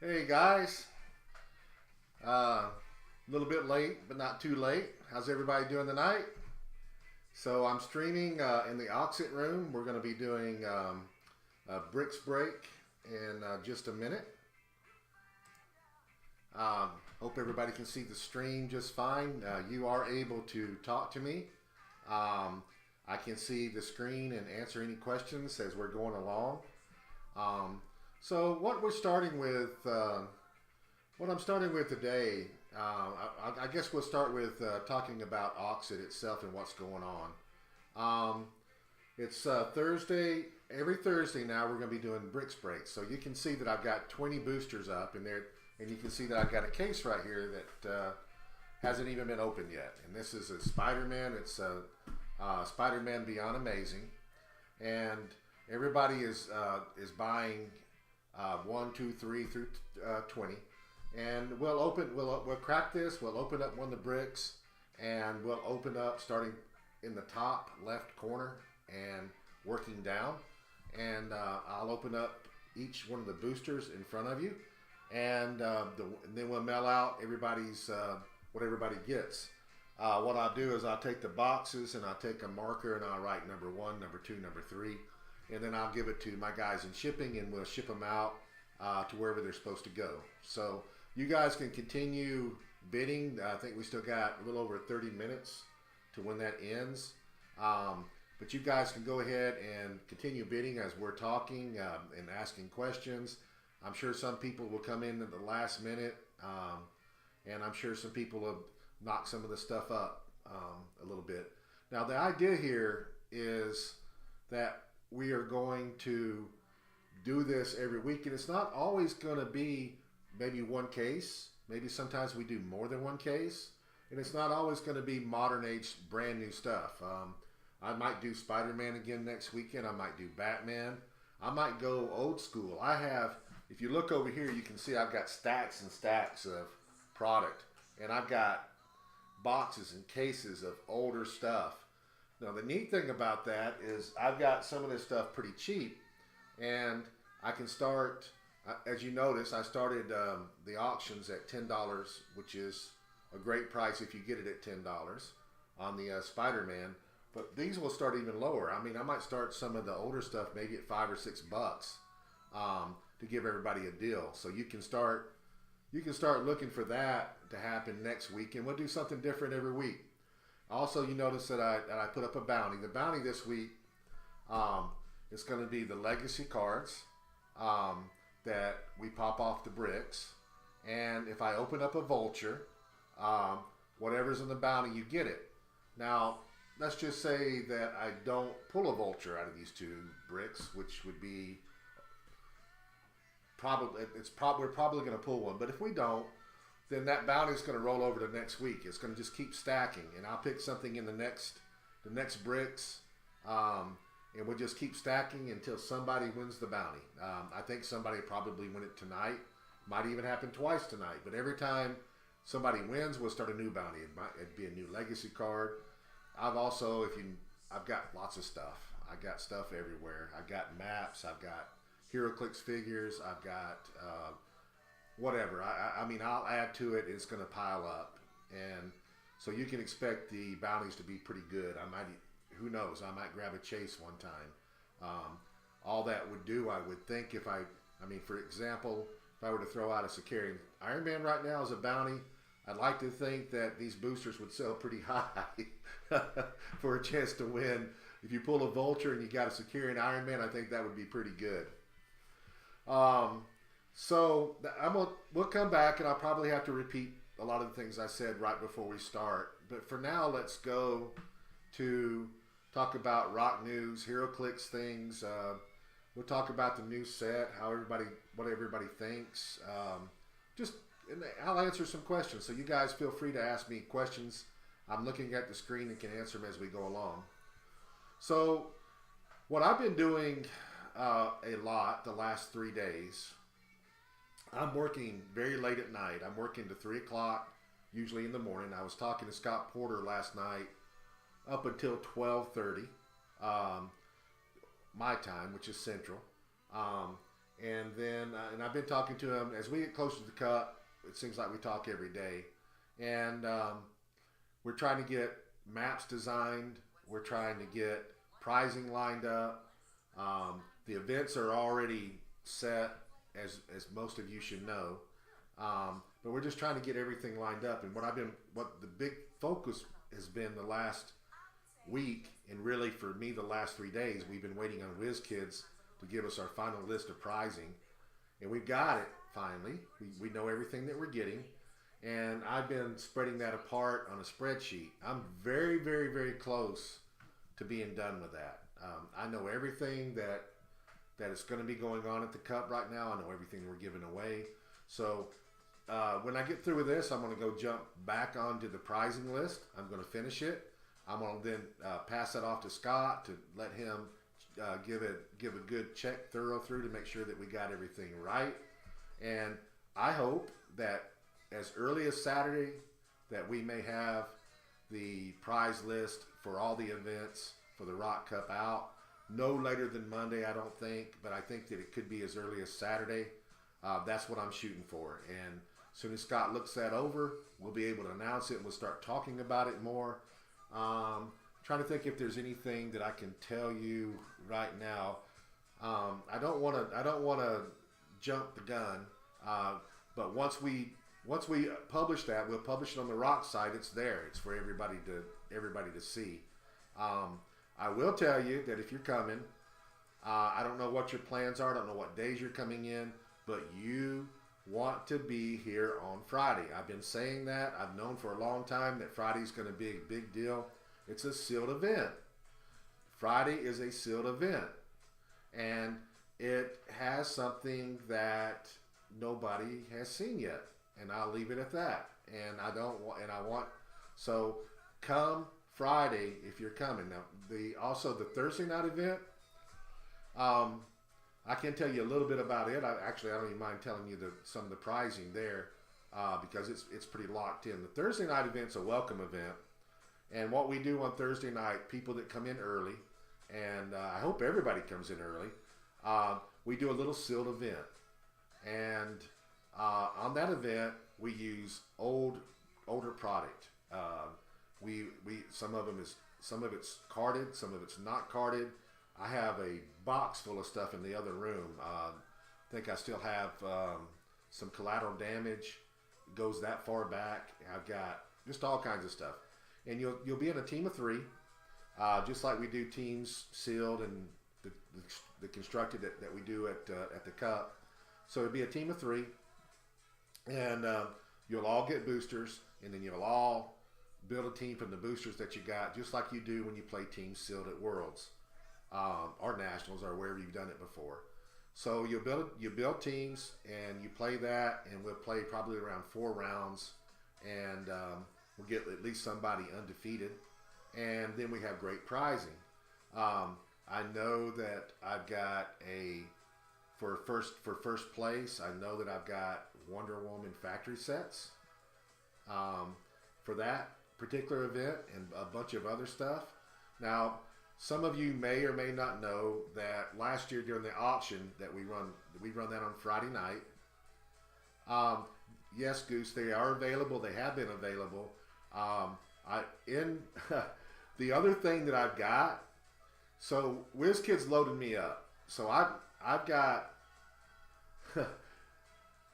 Hey guys, a little bit late, but not too late. How's everybody doing tonight? So I'm streaming in the Oxit room. We're going to be doing a bricks break in just a minute. Um, Hope everybody can see the stream just fine. You are able to talk to me. Um, I can see the screen and answer any questions as we're going along. Um, so what we're starting with. What I'm starting with today, I guess we'll start with talking about Oxid itself and what's going on. It's Thursday. Every Thursday now we're going to be doing bricks breaks. So you can see that I've got 20 boosters up in there, and you can see that I've got a case right here that hasn't even been opened yet. And this is a Spider-Man. It's a Spider-Man Beyond Amazing, and everybody is buying 1, 2, 3 through 20. And we'll crack this. We'll open up one of the bricks, and we'll open up starting in the top left corner and working down. And I'll open up each one of the boosters in front of you, and then we'll mail out everybody's what everybody gets. What I'll do is I'll take the boxes and I'll take a marker and I'll write number 1, number 2, number 3, and then I'll give it to my guys in shipping, and we'll ship them out to wherever they're supposed to go. So you guys can continue bidding. I think we still got a little over 30 minutes to when that ends. But you guys can go ahead and continue bidding as we're talking and asking questions. I'm sure some people will come in at the last minute, and I'm sure some people will knock some of the stuff up a little bit. Now, the idea here is that we are going to do this every week, and it's not always going to be maybe one case. Maybe sometimes we do more than one case, and it's not always going to be modern age brand new stuff. I might do Spider-Man again next weekend. I might do Batman. I might go old school. If you look over here, you can see I've got stacks and stacks of product, and I've got boxes and cases of older stuff. Now, the neat thing about that is I've got some of this stuff pretty cheap, and I can start. As you notice, I started the auctions at $10, which is a great price if you get it at $10 on the Spider-Man. But these will start even lower. I mean, I might start some of the older stuff maybe at $5 or $6 to give everybody a deal. So you can start looking for that to happen next week, and we'll do something different every week. Also, you notice that I put up a bounty. The bounty this week is going to be the legacy cards that we pop off the bricks. And if I open up a vulture, whatever's in the bounty, you get it. Now, let's just say that I don't pull a vulture out of these two bricks, which would be we're probably going to pull one. But if we don't, then that bounty is going to roll over to next week. It's going to just keep stacking, and I'll pick something in the next bricks, and we'll just keep stacking until somebody wins the bounty. I think somebody probably win it tonight. Might even happen twice tonight. But every time somebody wins, we'll start a new bounty. It'd be a new legacy card. I've got lots of stuff. I got stuff everywhere. I got maps. I've got Heroclix figures. I've got whatever. I mean, I'll add to it. It's going to pile up, and so you can expect the bounties to be pretty good. Who knows? I might grab a chase one time. All that would do, I would think, for example, if I were to throw out a Sicarian Iron Man right now as a bounty, I'd like to think that these boosters would sell pretty high for a chance to win. If you pull a vulture and you got a Sicarian Iron Man, I think that would be pretty good. So we'll come back, and I'll probably have to repeat a lot of the things I said right before we start. But for now, let's go to talk about rock news, Heroclix things. We'll talk about the new set, what everybody thinks. And I'll answer some questions. So you guys feel free to ask me questions. I'm looking at the screen and can answer them as we go along. So what I've been doing a lot the last 3 days, I'm working very late at night. I'm working to 3 o'clock, usually in the morning. I was talking to Scott Porter last night up until 12:30 my time, which is Central. And then and I've been talking to him as we get closer to the cup. It seems like we talk every day, and we're trying to get maps designed. We're trying to get pricing lined up. The events are already set, as most of you should know. But we're just trying to get everything lined up. And what the big focus has been the last week, and really for me the last 3 days, we've been waiting on WizKids to give us our final list of pricing, and we've got it finally. We know everything that we're getting, and I've been spreading that apart on a spreadsheet. I'm very, very, very close to being done with that. I know everything that is going to be going on at the Cup right now. I know everything we're giving away. So when I get through with this, I'm going to go jump back onto the pricing list. I'm going to finish it. I'm going to then pass that off to Scott to let him give a good check thorough through to make sure that we got everything right. And I hope that as early as Saturday that we may have the prize list for all the events for the Rock Cup out. No later than Monday, I don't think, but I think that it could be as early as Saturday. That's what I'm shooting for. And as soon as Scott looks that over, we'll be able to announce it and we'll start talking about it more. Trying to think if there's anything that I can tell you right now. I don't want to jump the gun, but once we publish that, we'll publish it on the Rock site. It's there. It's for everybody to see. I will tell you that if you're coming, I don't know what your plans are. I don't know what days you're coming in, but you want to be here on Friday. I've been saying that. I've known for a long time that Friday's going to be a big deal. It's a sealed event. Friday is a sealed event, and it has something that nobody has seen yet, and I'll leave it at that. And I want so come Friday if you're coming. Now also the Thursday night event, I can tell you a little bit about it. I don't even mind telling you some of the pricing there because it's pretty locked in. The Thursday night event's a welcome event, and what we do on Thursday night, people that come in early, and I hope everybody comes in early, we do a little sealed event, and on that event we use older product. We some of it's carded, some of it's not carded. I have a box full of stuff in the other room. I think I still have some collateral damage. It goes that far back. I've got just all kinds of stuff. And you'll be in a team of 3, just like we do teams sealed and the constructed that we do at the Cup. So it'll be a team of 3, and you'll all get boosters, and then you'll all build a team from the boosters that you got, just like you do when you play teams sealed at Worlds. Or Nationals or wherever you've done it before. So you build teams and you play that, and we'll play probably around 4 rounds, and we'll get at least somebody undefeated, and then we have great pricing. I know that I've got for first place, I know that I've got Wonder Woman factory sets for that particular event, and a bunch of other stuff. Now, some of you may or may not know that last year during the auction that we run that on Friday night. Yes, Goose, they are available. They have been available. The other thing that I've got, so WizKids loaded me up. So I've got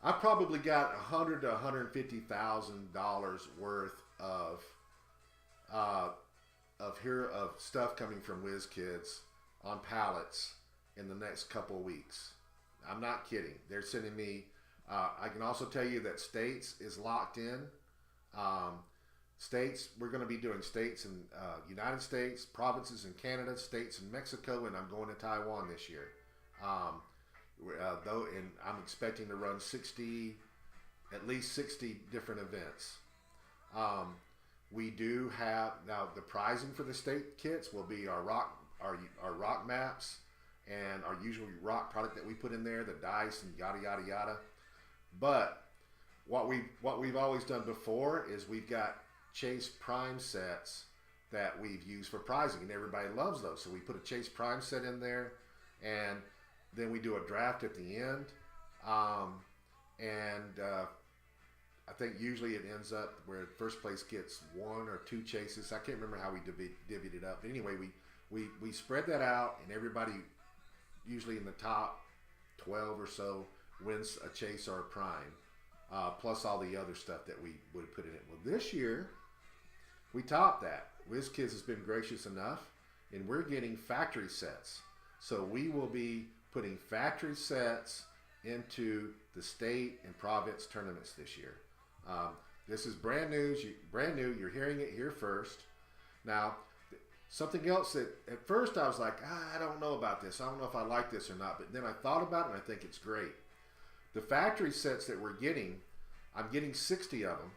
I probably got $100,000 to $150,000 worth of stuff coming from WizKids on pallets in the next couple of weeks. I'm not kidding. They're sending me. I can also tell you that States is locked in. States, we're going to be doing states in United States, provinces in Canada, states in Mexico, and I'm going to Taiwan this year. And I'm expecting to run at least 60 different events. We do have now the pricing for the state kits will be our rock maps and our usual rock product that we put in there, the dice and yada yada yada. But what we've always done before is we've got Chase Prime sets that we've used for pricing, and everybody loves those. So we put a Chase Prime set in there, and then we do a draft at the end, um, and I think usually it ends up where first place gets 1 or 2 chases. I can't remember how we divvied it up, but anyway, we spread that out, and everybody usually in the top 12 or so wins a chase or a prime, plus all the other stuff that we would put in it. Well, this year we topped that. WizKids has been gracious enough, and we're getting factory sets. So we will be putting factory sets into the state and province tournaments this year. This is brand new. You're hearing it here first. Now, something else that at first I was like, I don't know about this. I don't know if I like this or not. But then I thought about it, and I think it's great. The factory sets that we're getting, I'm getting 60 of them,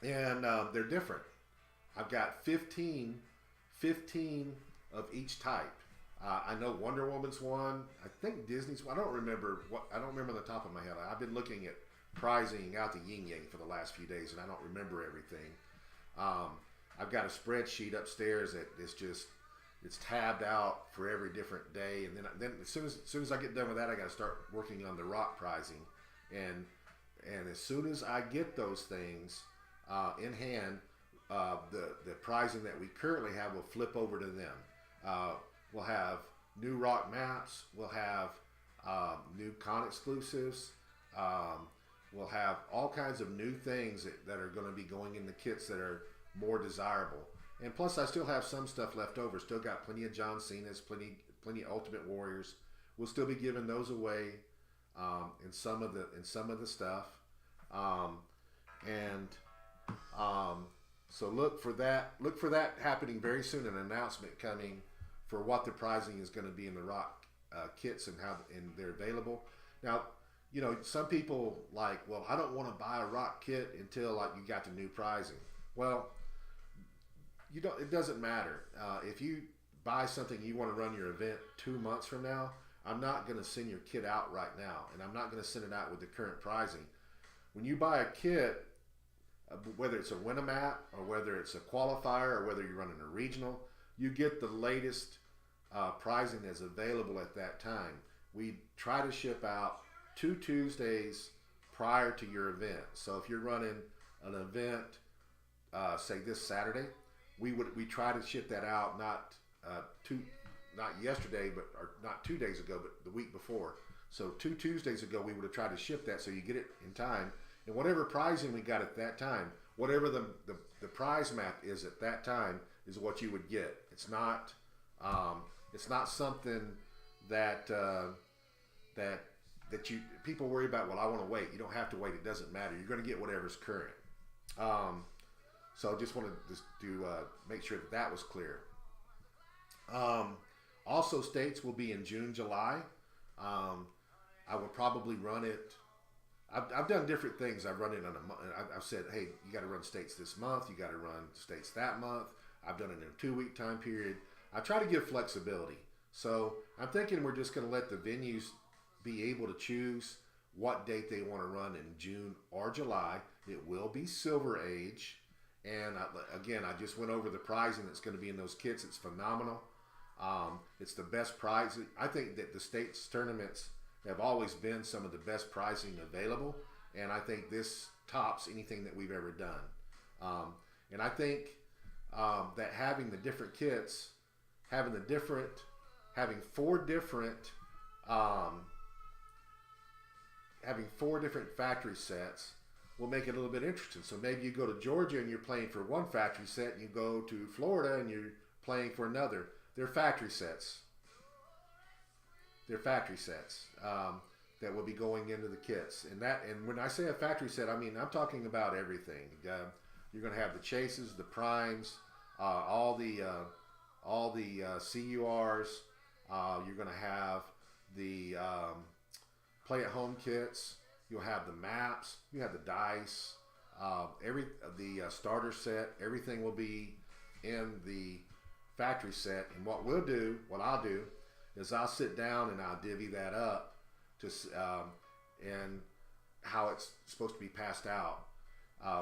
and they're different. I've got 15 of each type. I know Wonder Woman's one. I think Disney's one. I don't remember the top of my head. I've been looking at pricing out the yin yang for the last few days, and I don't remember everything. I've got a spreadsheet upstairs that is it's tabbed out for every different day, and then as soon as I get done with that, I got to start working on the rock pricing, and as soon as I get those things in hand, the pricing that we currently have will flip over to them. We'll have new rock maps. We'll have new con exclusives. We'll have all kinds of new things that are going to be going in the kits that are more desirable. And plus, I still have some stuff left over. Still got plenty of John Cena's, plenty of Ultimate Warriors. We'll still be giving those away in some of the stuff. So look for that. Look for that happening very soon. An announcement coming for what the pricing is going to be in the rock kits and they're available. Now, you know, some people like, well, I don't want to buy a rock kit until like you got the new pricing. Well, you don't. It doesn't matter. If you buy something you want to run your event 2 months from now, I'm not going to send your kit out right now, and I'm not going to send it out with the current pricing. When you buy a kit, whether it's a win-a-map or whether it's a qualifier or whether you're running a regional, you get the latest pricing that's available at that time. We try to ship out 2 Tuesdays prior to your event. So if you're running an event, say this Saturday, we try to ship that out not yesterday, or not 2 days ago, but the week before. So 2 Tuesdays ago, we would have tried to ship that so you get it in time. And whatever pricing we got at that time, whatever the prize map is at that time, is what you would get. It's not something that people worry about. Well, I want to wait. You don't have to wait. It doesn't matter. You're going to get whatever's current. So just wanted to make sure that was clear. Also, states will be in June, July. I will probably run it. I've done different things. I've run it on a month. I've said, hey, you got to run states this month. You got to run states that month. I've done it in a 2-week time period. I try to give flexibility. So I'm thinking we're just going to let the venues be able to choose what date they want to run in June or July. It will be Silver Age. And again, I just went over the pricing that's going to be in those kits. It's phenomenal. It's the best prize. I think that the states tournaments have always been some of the best pricing available. And I think this tops anything that we've ever done. And I think that having the different kits, having 4 different factory sets will make it a little bit interesting. So maybe you go to Georgia and you're playing for one factory set, and you go to Florida and you're playing for another. They're factory sets. That will be going into the kits. And when I say a factory set, I mean I'm talking about everything. You're going to have the chases, the primes, all the CURs. You're going to have the play-at-home kits. You'll have the maps. You have the dice. The starter set. Everything will be in the factory set. And what I'll do, is I'll sit down and I'll divvy that up and how it's supposed to be passed out.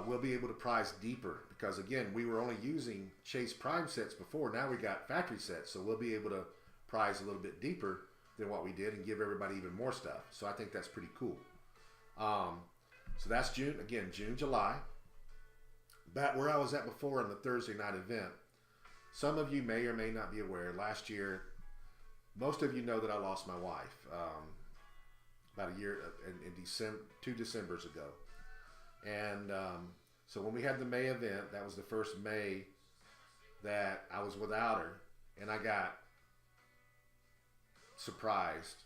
We'll be able to prize deeper because, again, we were only using Chase Prime sets before. Now we got factory sets, so we'll be able to prize a little bit deeper than what we did and give everybody even more stuff. So I think that's pretty cool. So that's June, again, June, July. Back where I was at before on the Thursday night event, some of you may or may not be aware, last year, most of you know that I lost my wife about a year, in December, 2 Decembers ago. And so when we had the May event, that was the first May that I was without her, and I got surprised.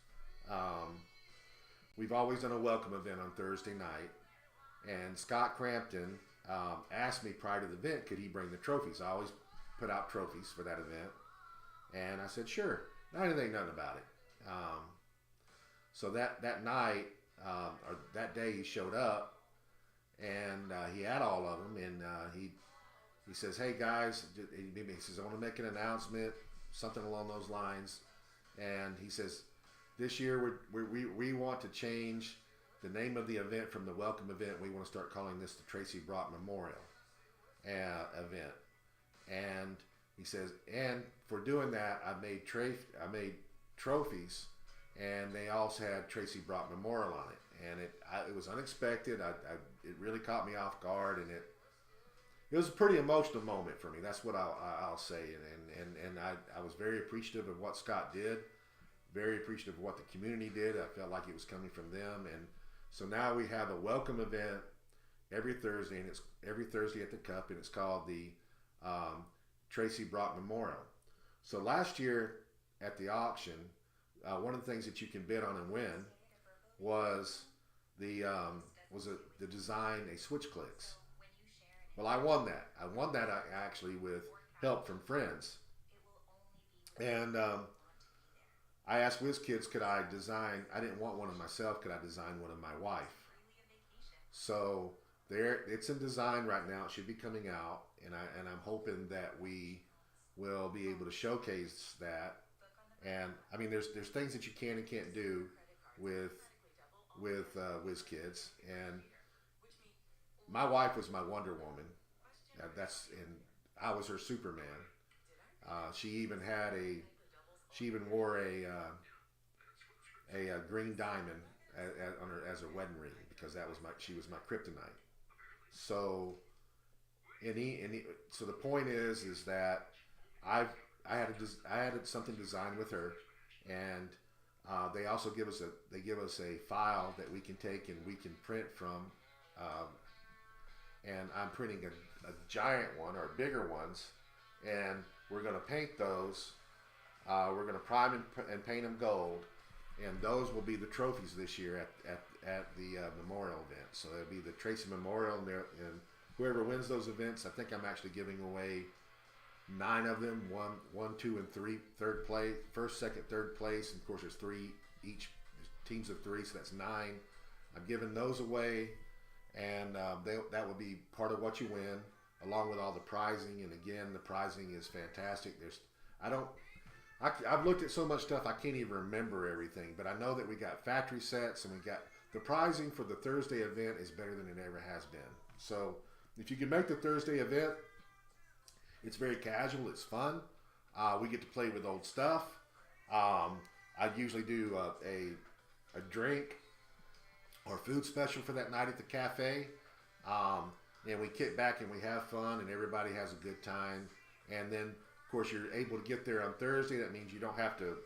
We've always done a welcome event on Thursday night, and Scott Crampton asked me prior to the event, could he bring the trophies? I always put out trophies for that event, and I said, sure. I didn't think nothing about it. So that night, or that day, he showed up, and he had all of them, and he says, hey guys, he says, I want to make an announcement, something along those lines. And he says, this year we want to change the name of the event from the welcome event. We want to start calling this the Tracy Brock Memorial event. And he says, and for doing that, I made trophies, and they also had Tracy Brock Memorial on it. And it was unexpected. It really caught me off guard, and it was a pretty emotional moment for me. That's what I'll say. And I was very appreciative of what Scott did, very appreciative of what the community did. I felt like it was coming from them. And so now we have a welcome event every Thursday, and it's every Thursday at the Cup, and it's called the Tracy Brock Memorial. So last year at the auction, one of the things that you can bid on and win was the design, a Switchclicks. Well, I won that. I won that actually with help from friends. And I asked WizKids, could I design, I didn't want one of myself, could I design one of my wife? So it's in design right now. It should be coming out. And I'm hoping that we will be able to showcase that. And I mean, there's things that you can and can't do with WizKids. And my wife was my Wonder Woman. And I was her Superman. She even wore a green diamond as her wedding ring, because she was my kryptonite. So so the point is that I had something designed with her, and they also give us a file that we can take and we can print from. And I'm printing a giant one, or bigger ones, and we're going to paint those. We're going to prime and paint them gold, and those will be the trophies this year at the memorial event. So it'll be the Tracy Memorial, and whoever wins those events, I think I'm actually giving away 9 of them, 1, 2, and 3, third place, first, second, third place, and of course there's 3 each, teams of 3, so that's 9. I'm giving those away. And that will be part of what you win, along with all the prizing. And again, the prizing is fantastic. I've looked at so much stuff I can't even remember everything, but I know that we got factory sets, and we got the prizing for the Thursday event is better than it ever has been. So if you can make the Thursday event, it's very casual, it's fun. We get to play with old stuff. I usually do a drink or food special for that night at the cafe, and we kick back and we have fun, and everybody has a good time. And then of course you're able to get there on Thursday. That means you don't have to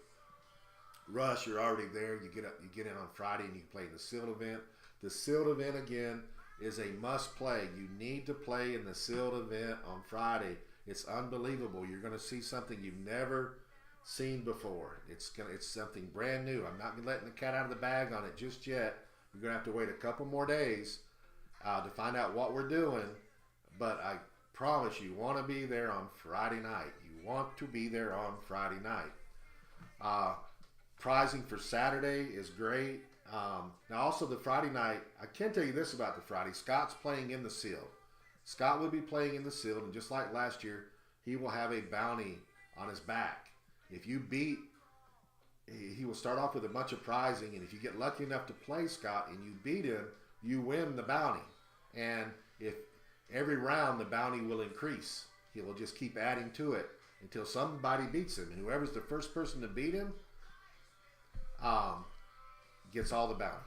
rush, you're already there. You get in on Friday, and you can play in the sealed event. The sealed event again is a must play. You need to play in the sealed event on Friday. It's unbelievable. You're going to see something you've never seen before. It's something brand new. I'm not letting the cat out of the bag on it just yet. You're going to have to wait a couple more days to find out what we're doing. But I promise you want to be there on Friday night. You want to be there on Friday night. Prizing for Saturday is great. Now also the Friday night, I can tell you this about the Friday. Scott's playing in the sealed. Scott will be playing in the sealed, and just like last year, he will have a bounty on his back. If you beat, he will start off with a bunch of prizing, and if you get lucky enough to play Scott and you beat him, you win the bounty. And if every round the bounty will increase, he will just keep adding to it until somebody beats him. And whoever's the first person to beat him, gets all the bounty.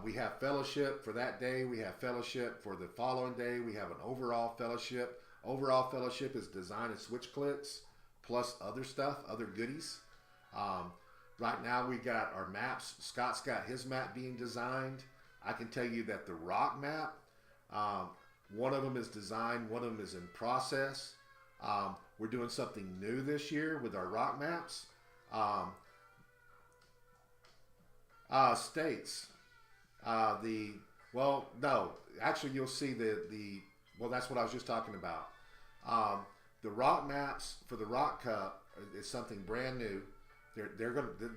We have fellowship for that day. We have fellowship for the following day. We have an overall fellowship. Overall fellowship is design and switch clicks plus other stuff, other goodies. Right now we got our maps. Scott's got his map being designed. I can tell you that the rock map, one of them is designed, one of them is in process. We're doing something new this year with our rock maps. States. No, actually you'll see well, that's what I was just talking about. The rock maps for the Rock Cup is something brand new.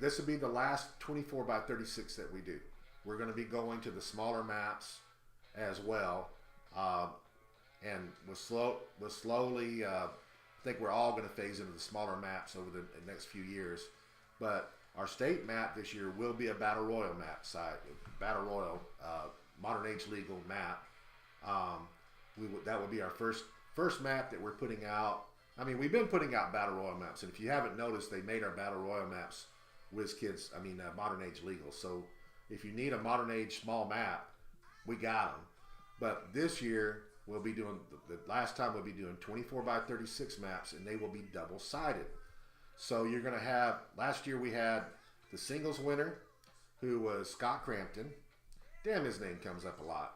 This will be the last 24 by 36 that we do. We're going to be going to the smaller maps as well. And we'll slowly, I think we're all going to phase into the smaller maps over the next few years. But our state map this year will be a Battle Royal map site, Battle Royal Modern Age Legal map. That will be our first map that we're putting out. I mean, we've been putting out Battle Royal maps, and if you haven't noticed, they made our Battle Royal maps Modern Age Legal. So if you need a Modern Age small map, we got them. But this year, we'll be doing, the last time we'll be doing 24 by 36 maps, and they will be double-sided. So you're going to have, last year we had the singles winner, who was Scott Crampton. Damn, his name comes up a lot.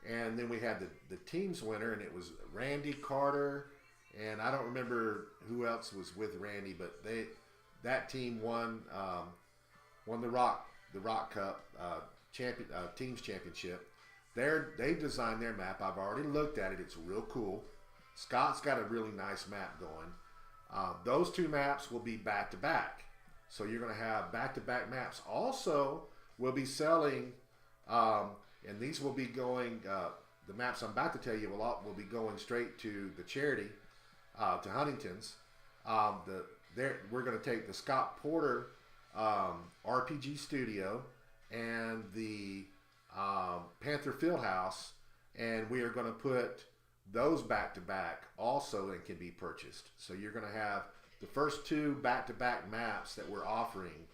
And then we had the teams winner, and it was Randy Carter, and I don't remember who else was with Randy, but that team won the Rock Cup teams championship. They designed their map. I've already looked at it. It's real cool. Scott's got a really nice map going. Those two maps will be back to back, so you're going to have back to back maps. Also, we'll be selling. And these will be going, the maps I'm about to tell you will be going straight to the charity, to Huntington's. We're going to take the Scott Porter RPG Studio and the Panther Fieldhouse, and we are going to put those back to back also and can be purchased. So you're going to have the first two back to back maps that we're offering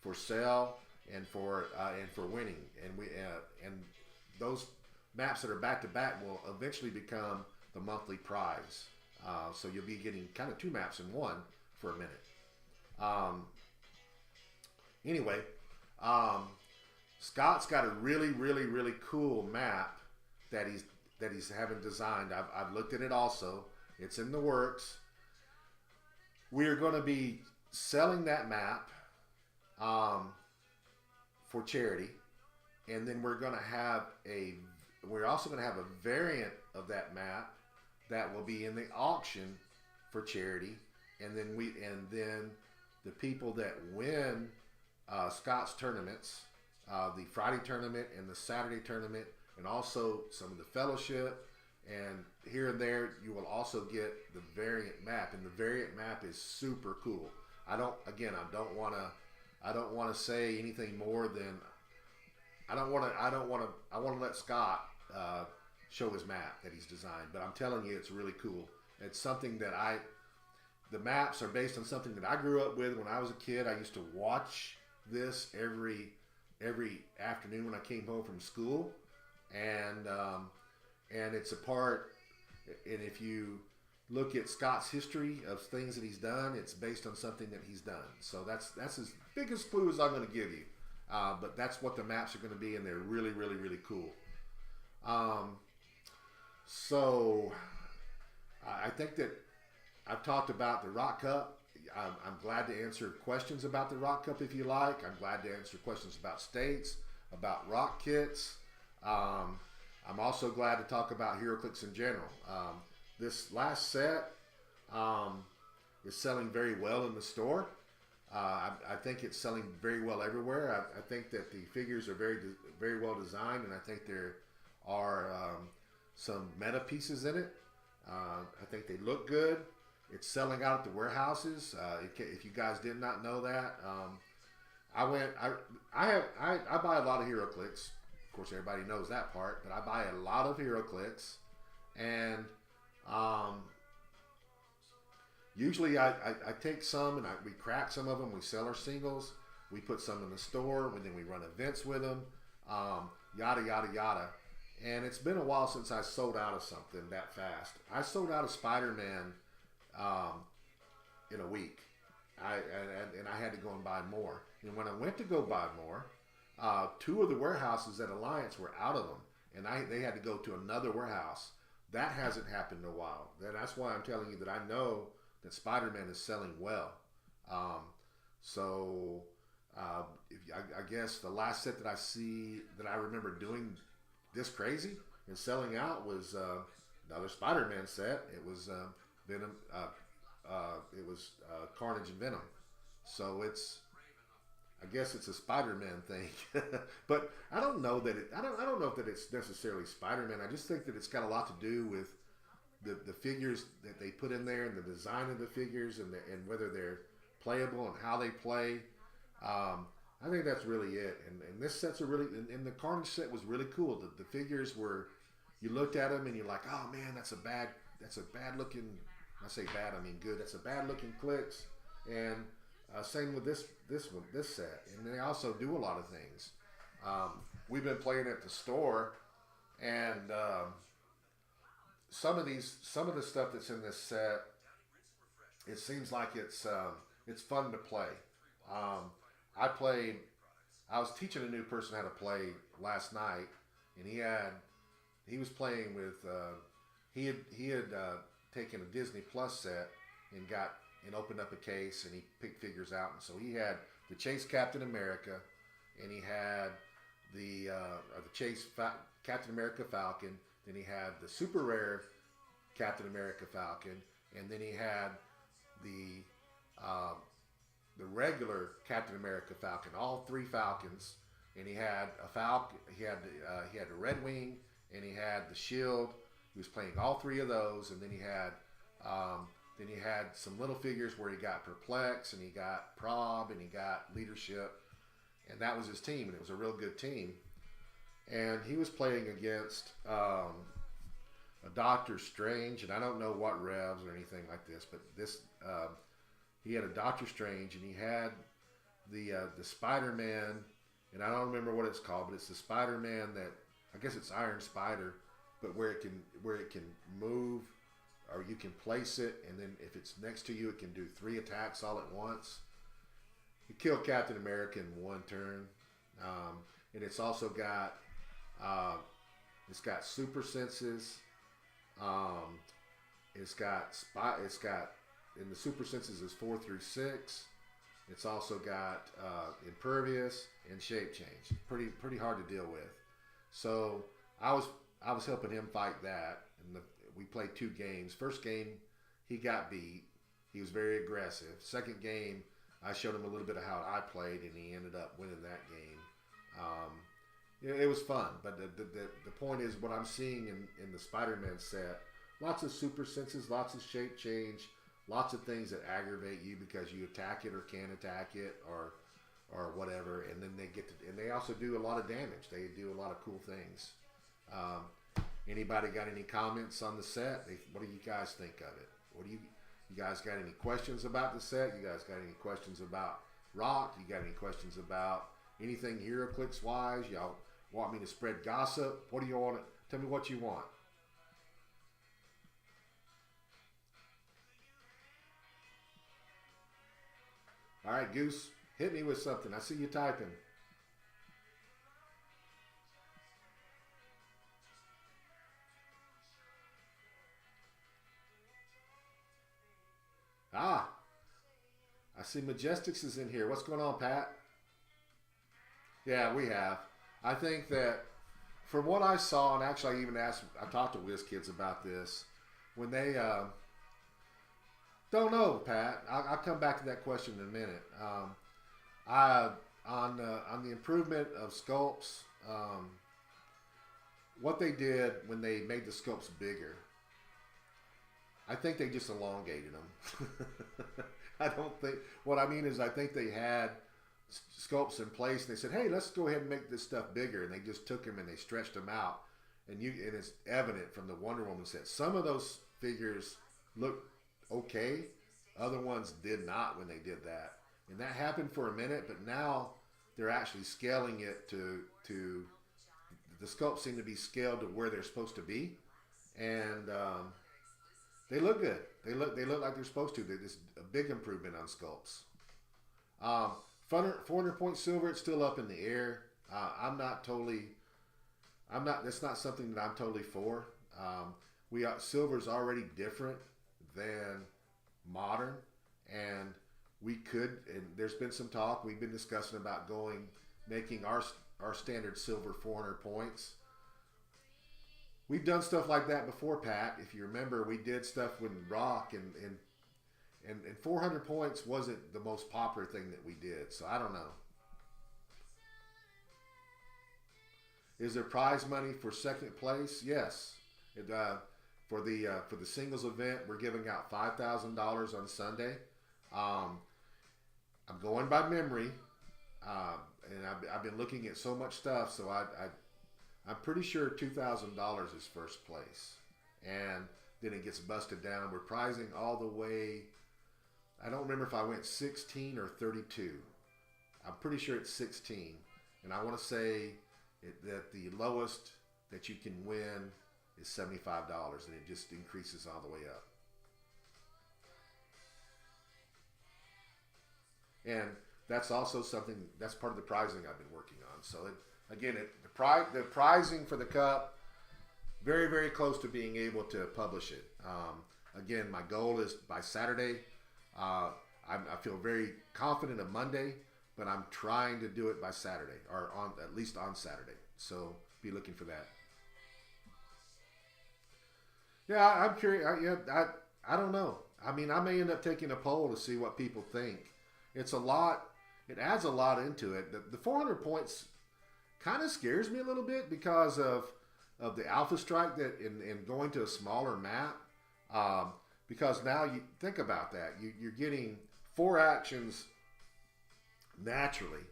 for sale and for winning, and those maps that are back to back will eventually become the monthly prize. So you'll be getting kind of two maps in one for a minute. Anyway, Scott's got a really, really, really cool map that he's having designed. I've looked at it also. It's in the works. We are going to be selling that map for charity, and then we're also going to have a variant of that map that will be in the auction for charity, and then the people that win Scott's tournaments, the Friday tournament and the Saturday tournament, and also some of the fellowship, and here and there you will also get the variant map, and the variant map is super cool. I don't want to say anything more than I want to let Scott show his map that he's designed, but I'm telling you, it's really cool. It's something that the maps are based on something that I grew up with when I was a kid. I used to watch this every afternoon when I came home from school, and it's a part. And if you look at Scott's history of things that he's done, it's based on something that he's done. So that's as big as clue as I'm going to give you. But that's what the maps are going to be, and they're really, really, really cool. So I think that I've talked about the Rock Cup. I'm glad to answer questions about the Rock Cup if you like. I'm glad to answer questions about states, about rock kits. I'm also glad to talk about Heroclix in general. This last set is selling very well in the store. I think it's selling very well everywhere. I think that the figures are very, very well designed, and I think there are some meta pieces in it. I think they look good. It's selling out at the warehouses. If you guys did not know that, I buy a lot of Heroclix. Of course, everybody knows that part, but I buy a lot of Heroclix, and usually I take some and we crack some of them. We sell our singles, We put some in the store, and then we run events with them, yada yada yada. And it's been a while since I sold out of something that fast. I sold out of Spider-Man um, in a week. And I had to go and buy more. And when I went to go buy more, two of the warehouses at Alliance were out of them, and they had to go to another warehouse. That hasn't happened in a while. That's why I'm telling you that I know that Spider-Man is selling well. Um, so I guess the last set that I remember doing this crazy and selling out was another Spider-Man set. It was Venom. It was Carnage and Venom. So I guess it's a Spider-Man thing, but I don't know that I don't know that it's necessarily Spider-Man. I just think that it's got a lot to do with the figures that they put in there and the design of the figures and whether they're playable and how they play. I think that's really it. And this set's and the Carnage set was really cool. The figures were, you looked at them and you're like, oh man, that's a bad looking. I say bad, I mean good. That's a bad looking Clicks. And same with this set. And they also do a lot of things. We've been playing at the store, and some of the stuff that's in this set, it seems like it's fun to play. I was teaching a new person how to play last night, and he was playing with he had taken a Disney Plus set and opened up a case, and he picked figures out. And so he had the Chase Captain America, and he had the Chase Captain America Falcon. Then he had the super rare Captain America Falcon, and then he had the regular Captain America Falcon. All three Falcons, and he had a Falcon. He had the Red Wing, and he had the Shield. He was playing all three of those, and then he had some little figures where he got Perplex, and he got Prob, and he got Leadership, and that was his team, and it was a real good team. And he was playing against a Doctor Strange, and I don't know what revs or anything like this, but he had a Doctor Strange, and he had the Spider-Man, and I don't remember what it's called, but it's the Spider-Man that, I guess it's Iron Spider, but where it can move, or you can place it, and then if it's next to you, it can do 3 attacks all at once. He killed Captain America in one turn, and it's also got super senses. It's got in the super senses is 4 through 6. It's also got impervious and shape change. Pretty hard to deal with. So I was helping him fight that, and we played 2 games. First game, he got beat. He was very aggressive. Second game, I showed him a little bit of how I played, and he ended up winning that game. It was fun, but the point is what I'm seeing in the Spider-Man set, lots of super senses, lots of shape change, lots of things that aggravate you because you attack it or can't attack it or whatever, and then and they also do a lot of damage. They do a lot of cool things. Anybody got any comments on the set? What do you guys think of it? You guys got any questions about the set? You guys got any questions about Rock? You got any questions about anything Heroclix wise? Y'all want me to spread gossip? What do you want? Tell me what you want. All right, Goose, hit me with something. I see you typing. Ah, I see Majestics is in here. What's going on, Pat? Yeah, we have. I think that from what I saw, and actually I talked to WizKids about this, when they, don't know, Pat. I'll come back to that question in a minute. On the improvement of sculpts, what they did when they made the sculpts bigger, I think they just elongated them. I don't think. What I mean is, I think they had sculpts in place, and they said, "Hey, let's go ahead and make this stuff bigger," and they just took them and they stretched them out. And it's evident from the Wonder Woman set. Some of those figures look okay. Other ones did not when they did that. and that happened for a minute, but now they're actually scaling it to the sculpts seem to be scaled to where they're supposed to be, and they look good. They look like they're supposed to. There's a big improvement on sculpts. Um, 400 point silver, it's still up in the air. I'm not totally. I'm not. That's not something that I'm totally for. Silver's already different than modern, and we could. And there's been some talk. We've been discussing about making our standard silver 400 points. We've done stuff like that before, Pat. If you remember, we did stuff with rock, and 400 points wasn't the most popular thing that we did. So I don't know. Is there prize money for second place? Yes. For the singles event, we're giving out $5,000 on Sunday. Um, I'm going by memory, and I've been looking at so much stuff, so I'm pretty sure $2,000 is first place, and then it gets busted down. We're prizing all the way. I don't remember if I went 16 or 32. I'm pretty sure it's 16, and I want to say that the lowest that you can win is $75, and it just increases all the way up. And that's also something that's part of the prizing I've been working on. So the prizing for the cup, very, very close to being able to publish it. Again, my goal is by Saturday. I feel very confident of Monday, but I'm trying to do it by Saturday, or at least on Saturday. So be looking for that. Yeah, I'm curious. I don't know. I mean, I may end up taking a poll to see what people think. It's a lot. It adds a lot into it. The 400 points kind of scares me a little bit because of the alpha strike that in going to a smaller map. Because now you think about that, you're getting 4 actions naturally,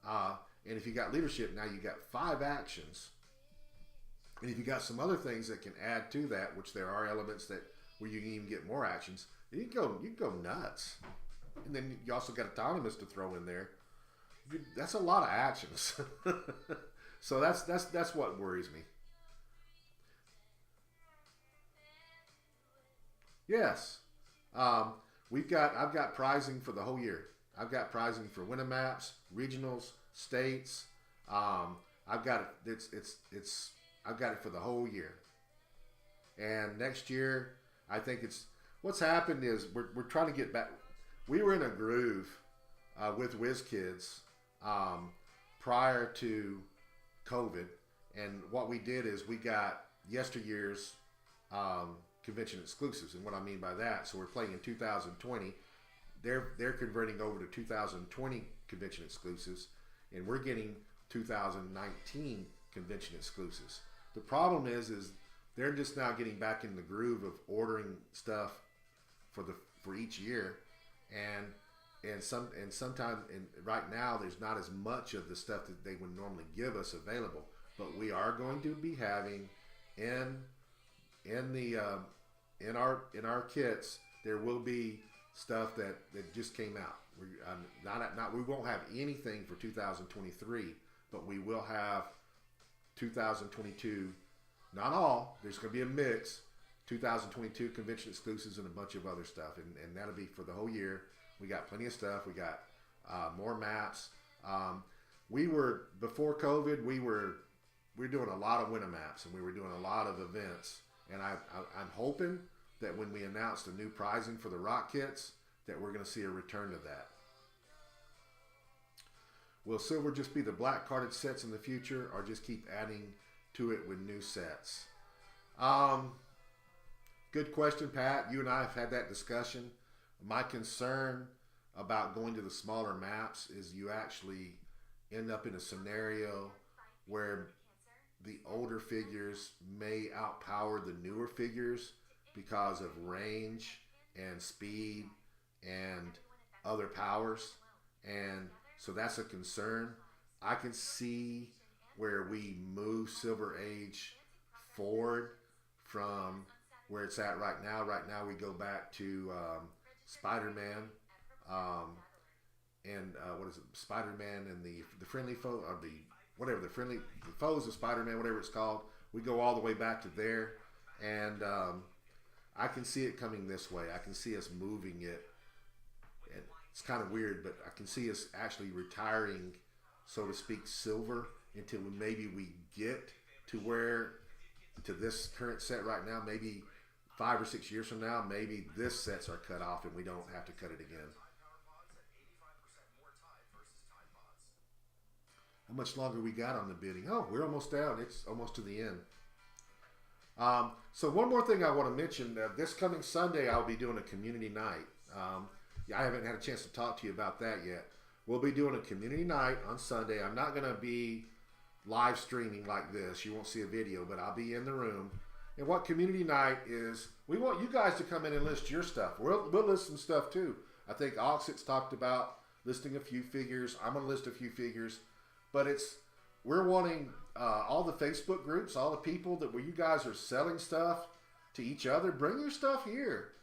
and if you got leadership, now you got 5 actions. And if you got some other things that can add to that, which there are elements that where you can even get more actions, you can go nuts. And then you also got autonomous to throw in there. That's a lot of actions. So that's what worries me. Yes, I've got prizing for the whole year. I've got prizing for winter maps, regionals, states. I've got it. It's I've got it for the whole year. And next year, I think what's happened is we're trying to get back. We were in a groove with WizKids prior to COVID, and what we did is we got yesteryear's convention exclusives. And what I mean by that, so we're playing in 2020. They're converting over to 2020 convention exclusives, and we're getting 2019 convention exclusives. The problem is they're just now getting back in the groove of ordering stuff for each year, and sometimes right now there's not as much of the stuff that they would normally give us available. But we are going to be having in our kits, there will be stuff that just came out. We won't have anything for 2023, but we will have 2022. Not all. There's going to be a mix. 2022 convention exclusives and a bunch of other stuff, and that'll be for the whole year. We got plenty of stuff. We got more maps. We were before COVID. We were doing a lot of winter maps, and we were doing a lot of events. And I'm hoping that when we announce the new prizing for the rock kits, that we're going to see a return to that. Will silver just be the black carded sets in the future, or just keep adding to it with new sets? Good question, Pat. You and I have had that discussion. My concern about going to the smaller maps is you actually end up in a scenario where the older figures may outpower the newer figures because of range and speed and other powers. And so that's a concern. I can see where we move Silver Age forward from where it's at right now. Right now we go back to Spider-Man and what is it, Spider-Man and the friendly foe, or the foes of Spider-Man, whatever it's called. We go all the way back to there, and I can see it coming this way. I can see us moving it. And it's kind of weird, but I can see us actually retiring, so to speak, silver until maybe we get to this current set right now. Maybe 5 or 6 years from now, maybe this sets are cut off and we don't have to cut it again. How much longer we got on the bidding? Oh, we're almost down. It's almost to the end. So one more thing I want to mention. This coming Sunday, I'll be doing a community night. I haven't had a chance to talk to you about that yet. We'll be doing a community night on Sunday. I'm not going to be live streaming like this. You won't see a video, but I'll be in the room. And what community night is, we want you guys to come in and list your stuff. We'll list some stuff too. I think Oxit's talked about listing a few figures. I'm going to list a few figures. But we're wanting all the Facebook groups, all the people where you guys are selling stuff to each other. Bring your stuff here.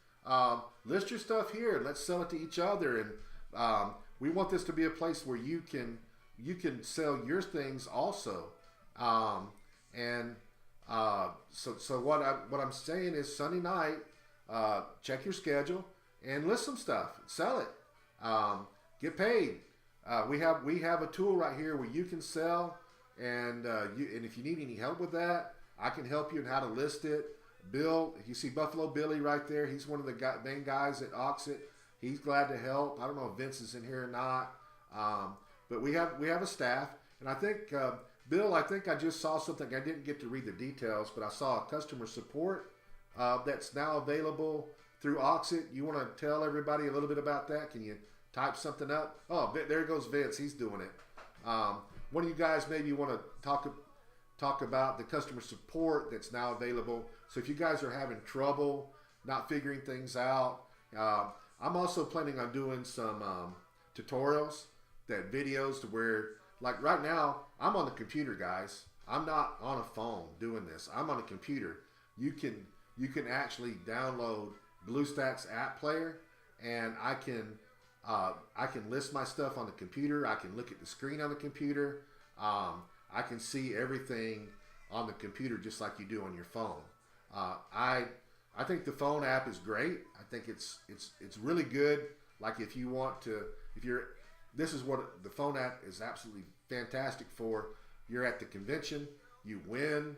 List your stuff here and let's sell it to each other. And we want this to be a place where you can sell your things also. So what I'm saying is Sunday night, check your schedule and list some stuff, sell it, get paid. We have a tool right here where you can sell, and if you need any help with that, I can help you in how to list it. Bill, if you see Buffalo Billy right there, he's one of the main guys at Oxit. He's glad to help. I don't know if Vince is in here or not, but we have a staff, and I think Bill, I think I just saw something. I didn't get to read the details, but I saw a customer support that's now available through Oxit. You want to tell everybody a little bit about that? Can you type something up? Oh, there goes Vince. He's doing it. One of you guys maybe want to talk about the customer support that's now available. So if you guys are having trouble not figuring things out, I'm also planning on doing some tutorials, videos to where, like right now, I'm on the computer, guys. I'm not on a phone doing this. I'm on a computer. You can actually download BlueStacks app player, and I can list my stuff on the computer. I can look at the screen on the computer. I can see everything on the computer just like you do on your phone. I think the phone app is great. I think it's really good. Like if this is what the phone app is absolutely fantastic for. You're at the convention, you win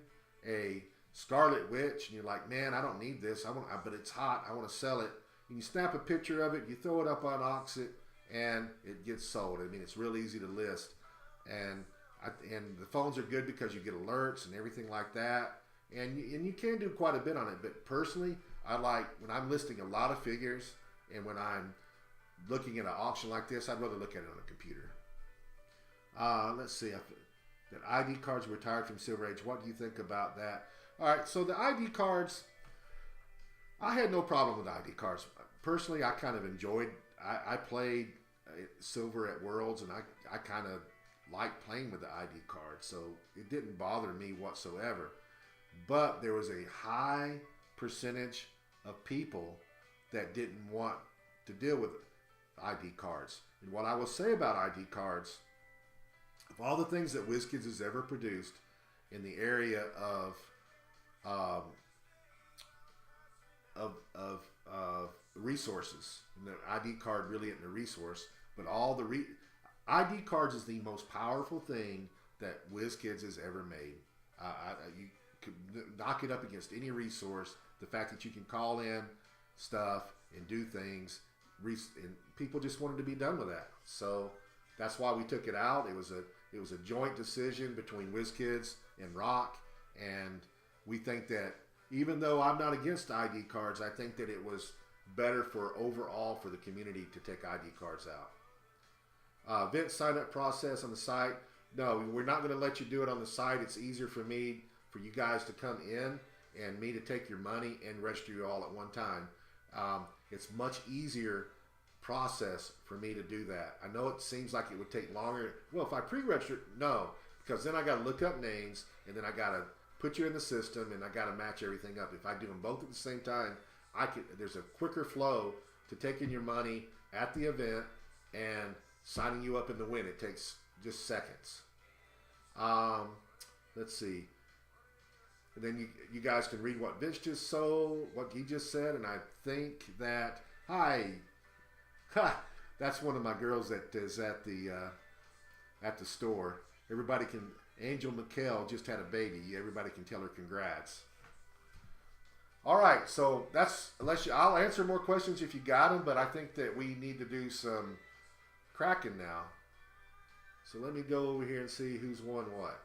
a Scarlet Witch, and you're like, man, I don't need this. But it's hot. I want to sell it. And you snap a picture of it, you throw it up on Oxit, and it gets sold. I mean, it's real easy to list, and the phones are good because you get alerts and everything like that, and you can do quite a bit on it. But personally, I like when I'm listing a lot of figures, and when I'm looking at an auction like this, I'd rather look at it on a computer. Let's see. That ID cards retired from Silver Age. What do you think about that? All right, so the ID cards, I had no problem with ID cards. Personally, I kind of enjoyed. I played Silver at Worlds, and I kind of liked playing with the ID cards, so it didn't bother me whatsoever. But there was a high percentage of people that didn't want to deal with ID cards. And what I will say about ID cards, of all the things that WizKids has ever produced in the area of resources, and the ID card really isn't a resource, but all the ID cards is the most powerful thing that WizKids has ever made. You could knock it up against any resource. The fact that you can call in stuff and do things, and people just wanted to be done with that. So that's why we took it out. It was a joint decision between WizKids and Rock, and we think that even though I'm not against ID cards, I think that it was better for overall for the community to take ID cards out. Vince sign up process on the site. No, we're not going to let you do it on the site. It's easier for you guys to come in and me to take your money and register you all at one time. It's much easier process for me to do that. I know it seems like it would take longer. Well, if I pre-register, no, because then I got to look up names, and then I got to put you in the system, and I got to match everything up. If I do them both at the same time, there's a quicker flow to taking your money at the event and signing you up in the win. It takes just seconds. Let's see. And then you guys can read what Vince just sold, what he just said, and I think that that's one of my girls that is at the store. Everybody can. Angel McHale just had a baby. Everybody can tell her congrats. All right, so I'll answer more questions if you got them, but I think that we need to do some cracking now. So let me go over here and see who's won what.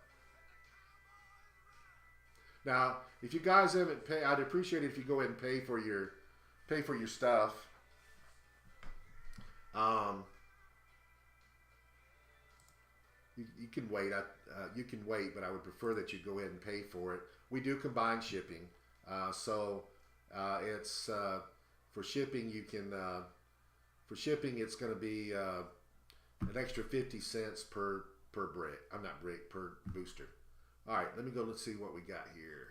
Now, if you guys haven't paid, I'd appreciate it if you go ahead and pay for your stuff. You can wait. You can wait, but I would prefer that you go ahead and pay for it. We do combine shipping, so it's for shipping. You can for shipping. It's going to be an extra 50 cents per brick. I'm not brick, per booster. All right, let me go. Let's see what we got here.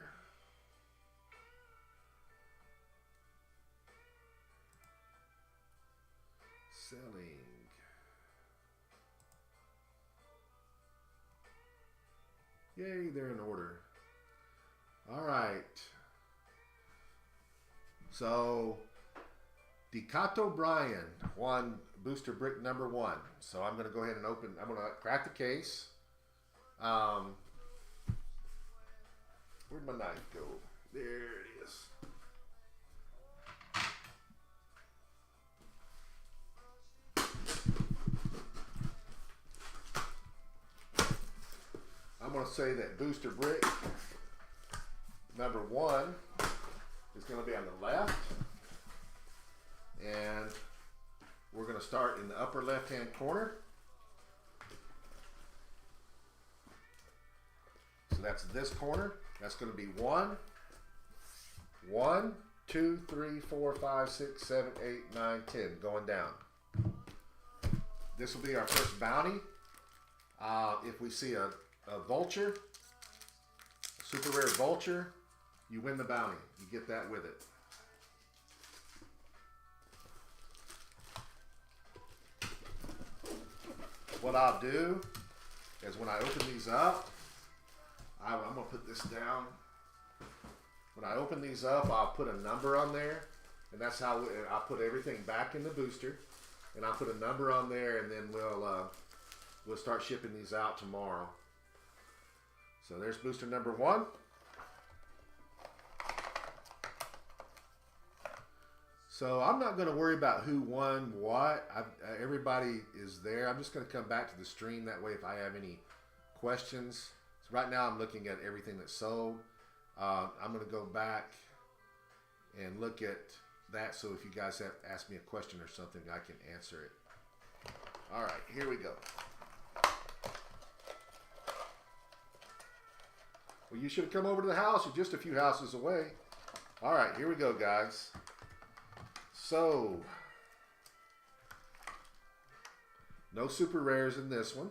Selling. Yay, they're in order. All right. So, Decato Bryan won booster brick number 1. So I'm going to go ahead and I'm going to crack the case. Where'd my knife go? There it is. I'm going to say that booster brick number 1 is going to be on the left, and we're going to start in the upper left hand corner. So that's this corner. That's going to be 1, 2, 3, 4, 5, 6, 7, 8, 9, 10 going down. This will be our first bounty. If we see a vulture, a super rare vulture, you win the bounty. You get that with it. What I'll do is when I open these up, I'm going to put this down. When I open these up, I'll put a number on there, and that's how I'll put everything back in the booster, and I'll put a number on there, and then we'll start shipping these out tomorrow. So there's booster number 1. So I'm not going to worry about who won what. Everybody is there. I'm just going to come back to the stream. That way if I have any questions. So right now I'm looking at everything that's sold. I'm going to go back and look at that. So if you guys have asked me a question or something, I can answer it. All right, here we go. Well, you should have come over to the house. You're just a few houses away. All right, here we go, guys. So, no super rares in this one.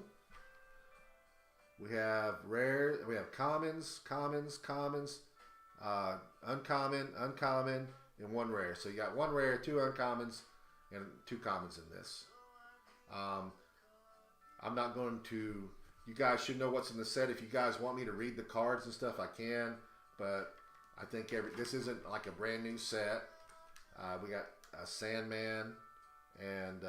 We have rare. We have commons, uncommon, and 1 rare. So you got 1 rare, 2 uncommons, and 2 commons in this. I'm not going to. You guys should know what's in the set. If you guys want me to read the cards and stuff, I can. But I think this isn't like a brand new set. We got a Sandman and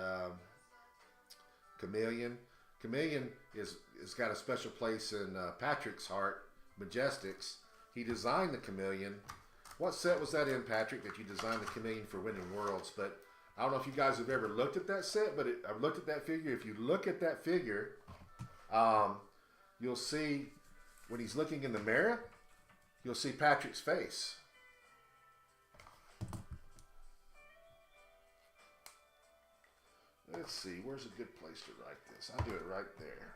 Chameleon. Chameleon is got a special place in Patrick's heart. Majestics. He designed the Chameleon. What set was that in, Patrick, that you designed the Chameleon for Winning Worlds? But I don't know if you guys have ever looked at that set, but I've looked at that figure. If you look at that figure, you'll see when he's looking in the mirror, you'll see Patrick's face. Let's see, where's a good place to write this? I'll do it right there.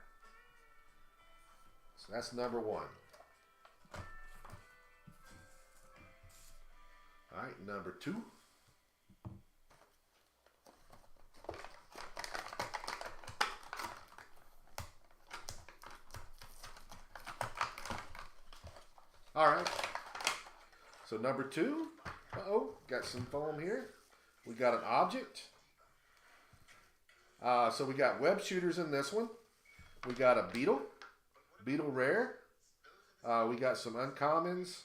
So that's number 1. All right, number 2. All right, so number 2, got some foam here. We got an object. So we got web shooters in this one. We got a beetle rare. We got some uncommons,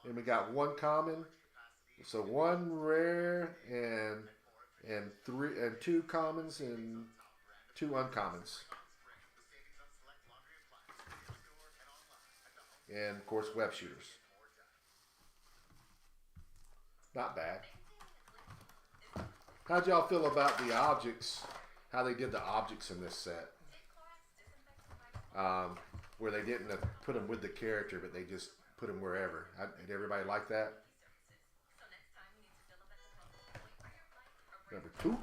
and we got one common. So one rare and two commons and two uncommons. And of course web shooters. Not bad. How'd y'all feel about the objects? How they did the objects in this set? Where they didn't put them with the character, but they just put them wherever. Did everybody like that? Number 2.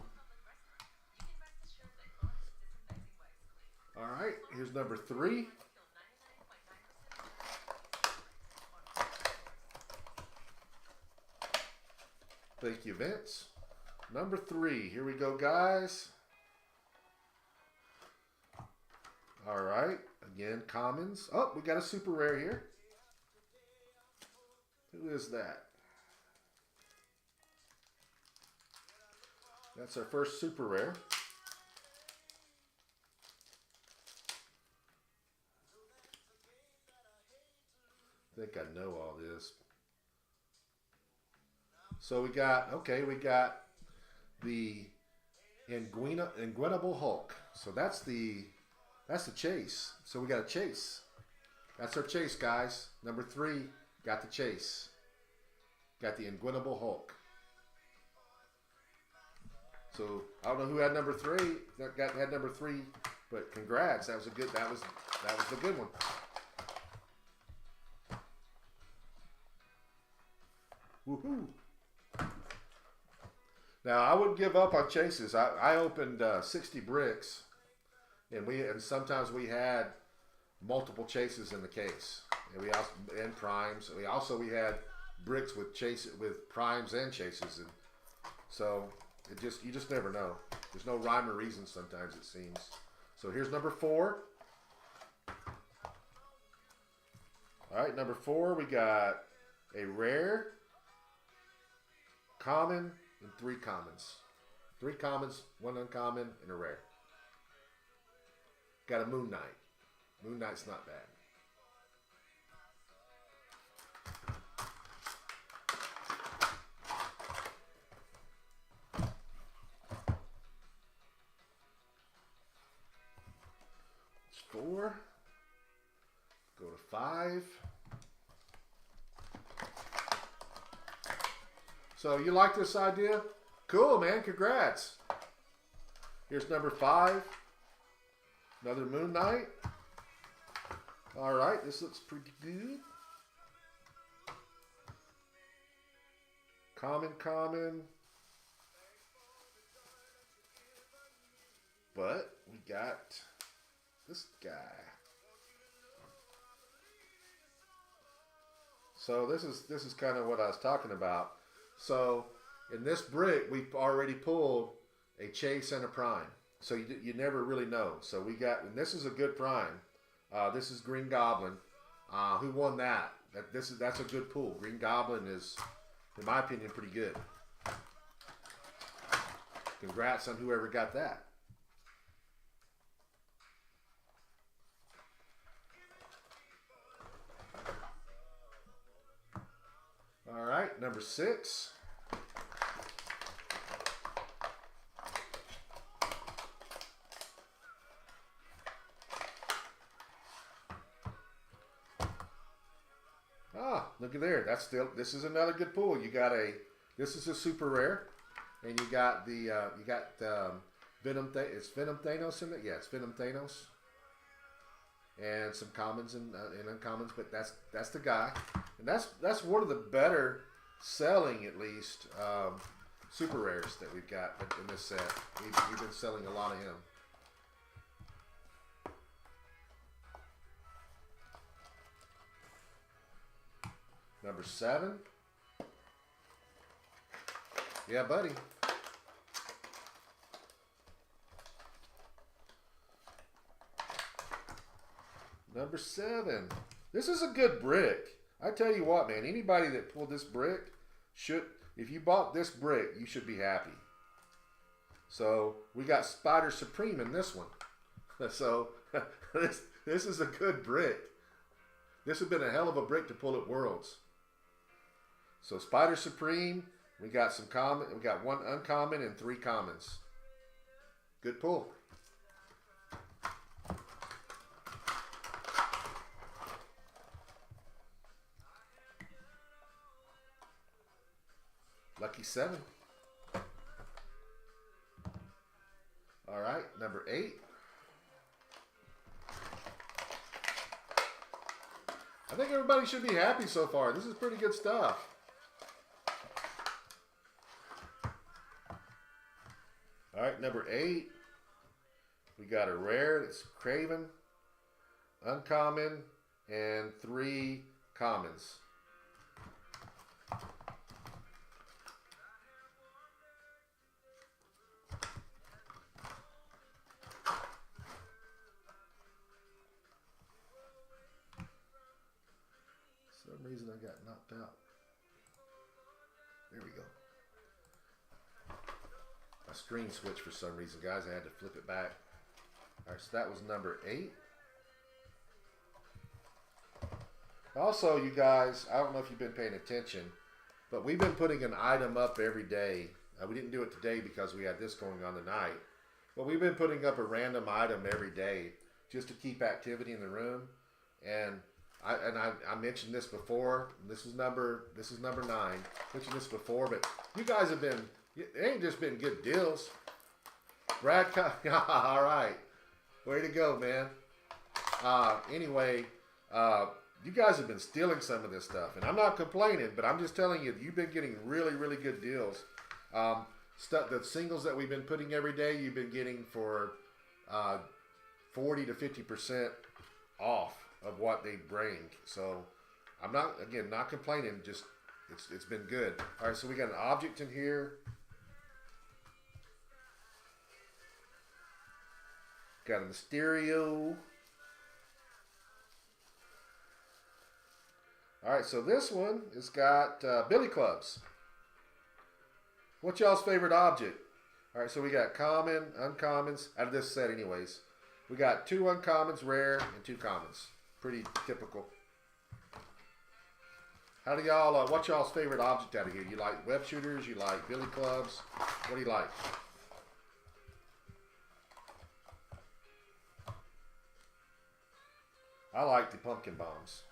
All right, here's number 3. Thank you, Vince. Number 3. Here we go, guys. All right. Again, commons. Oh, we got a super rare here. Who is that? That's our first super rare. I think I know all this. So we got the Inguinable Hulk. So that's the chase. So we got a chase. That's our chase, guys. Number 3 got the chase. Got the Inguinable Hulk. So I don't know who had number 3. Had number 3, but congrats. That was the good one. Woohoo! Now I wouldn't give up on chases. I opened 60 bricks, and sometimes we had multiple chases in the case, and primes. We had bricks with primes and chases, and so you just never know. There's no rhyme or reason sometimes, it seems. So here's number 4. All right, number 4, we got a rare, common, and 3 commons. 3 commons, 1 uncommon, and a rare. Got a Moon Knight. Moon Knight's not bad. It's 4. Go to 5. So you like this idea? Cool, man. Congrats. Here's number 5. Another Moon Knight. All right. This looks pretty good. Common. But we got this guy. So this is kind of what I was talking about. So in this brick, we've already pulled a chase and a prime. So you never really know. So we got, and this is a good prime. This is Green Goblin. Who won that? That's a good pull. Green Goblin is, in my opinion, pretty good. Congrats on whoever got that. All right, number 6. Look at there. This is another good pull. This is a super rare, and you got Venom. It's Venom Thanos in it. Yeah, it's Venom Thanos, and some commons and uncommons. But that's the guy, and that's one of the better selling, at least, super rares that we've got in this set. We've been selling a lot of him. Number 7. Yeah, buddy. Number 7. This is a good brick. I tell you what, man. Anybody that pulled this brick if you bought this brick, you should be happy. So we got Spider Supreme in this one. So this is a good brick. This has been a hell of a brick to pull at Worlds. So Spider Supreme, we got some common, we got one uncommon and 3 commons. Good pull. Lucky 7. All right, number 8. I think everybody should be happy so far. This is pretty good stuff. All right, number 8. We got a rare that's Craven, uncommon, and 3 commons. For some reason I got knocked out. There we go. My screen switched for some reason, guys. I had to flip it back. All right, so that was number 8. Also, you guys, I don't know if you've been paying attention, but we've been putting an item up every day. We didn't do it today because we had this going on tonight, but we've been putting up a random item every day just to keep activity in the room. And I mentioned this before. This is number 9. I mentioned this before, but you guys have been. It ain't just been good deals. Brad, all right. Way to go, man. Anyway, you guys have been stealing some of this stuff. And I'm not complaining, but I'm just telling you, you've been getting really, really good deals. The singles that we've been putting every day, you've been getting for 40 to 50% off of what they bring. So I'm not complaining. Just it's been good. All right, so we got an object in here. Got a Mysterio. All right, so this one has got Billy Clubs. What's y'all's favorite object? All right, so we got common, uncommons, out of this set anyways. We got 2 uncommons, rare, and 2 commons. Pretty typical. How do y'all, what's y'all's favorite object out of here? You like web shooters? You like Billy Clubs? What do you like? I like the pumpkin bombs.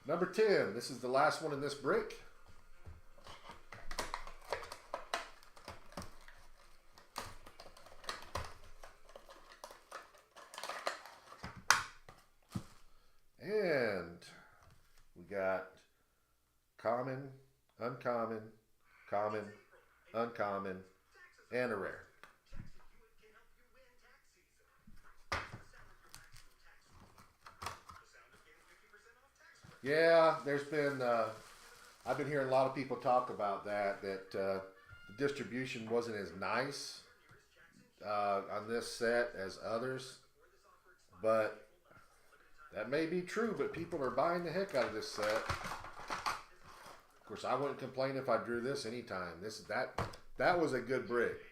Number 10. This is the last one in this brick. And we got common, uncommon, common, uncommon, and a rare. Yeah, there's been, I've been hearing a lot of people talk about that the distribution wasn't as nice on this set as others. But that may be true, but people are buying the heck out of this set. Of course, I wouldn't complain if I drew this anytime. That was a good brick.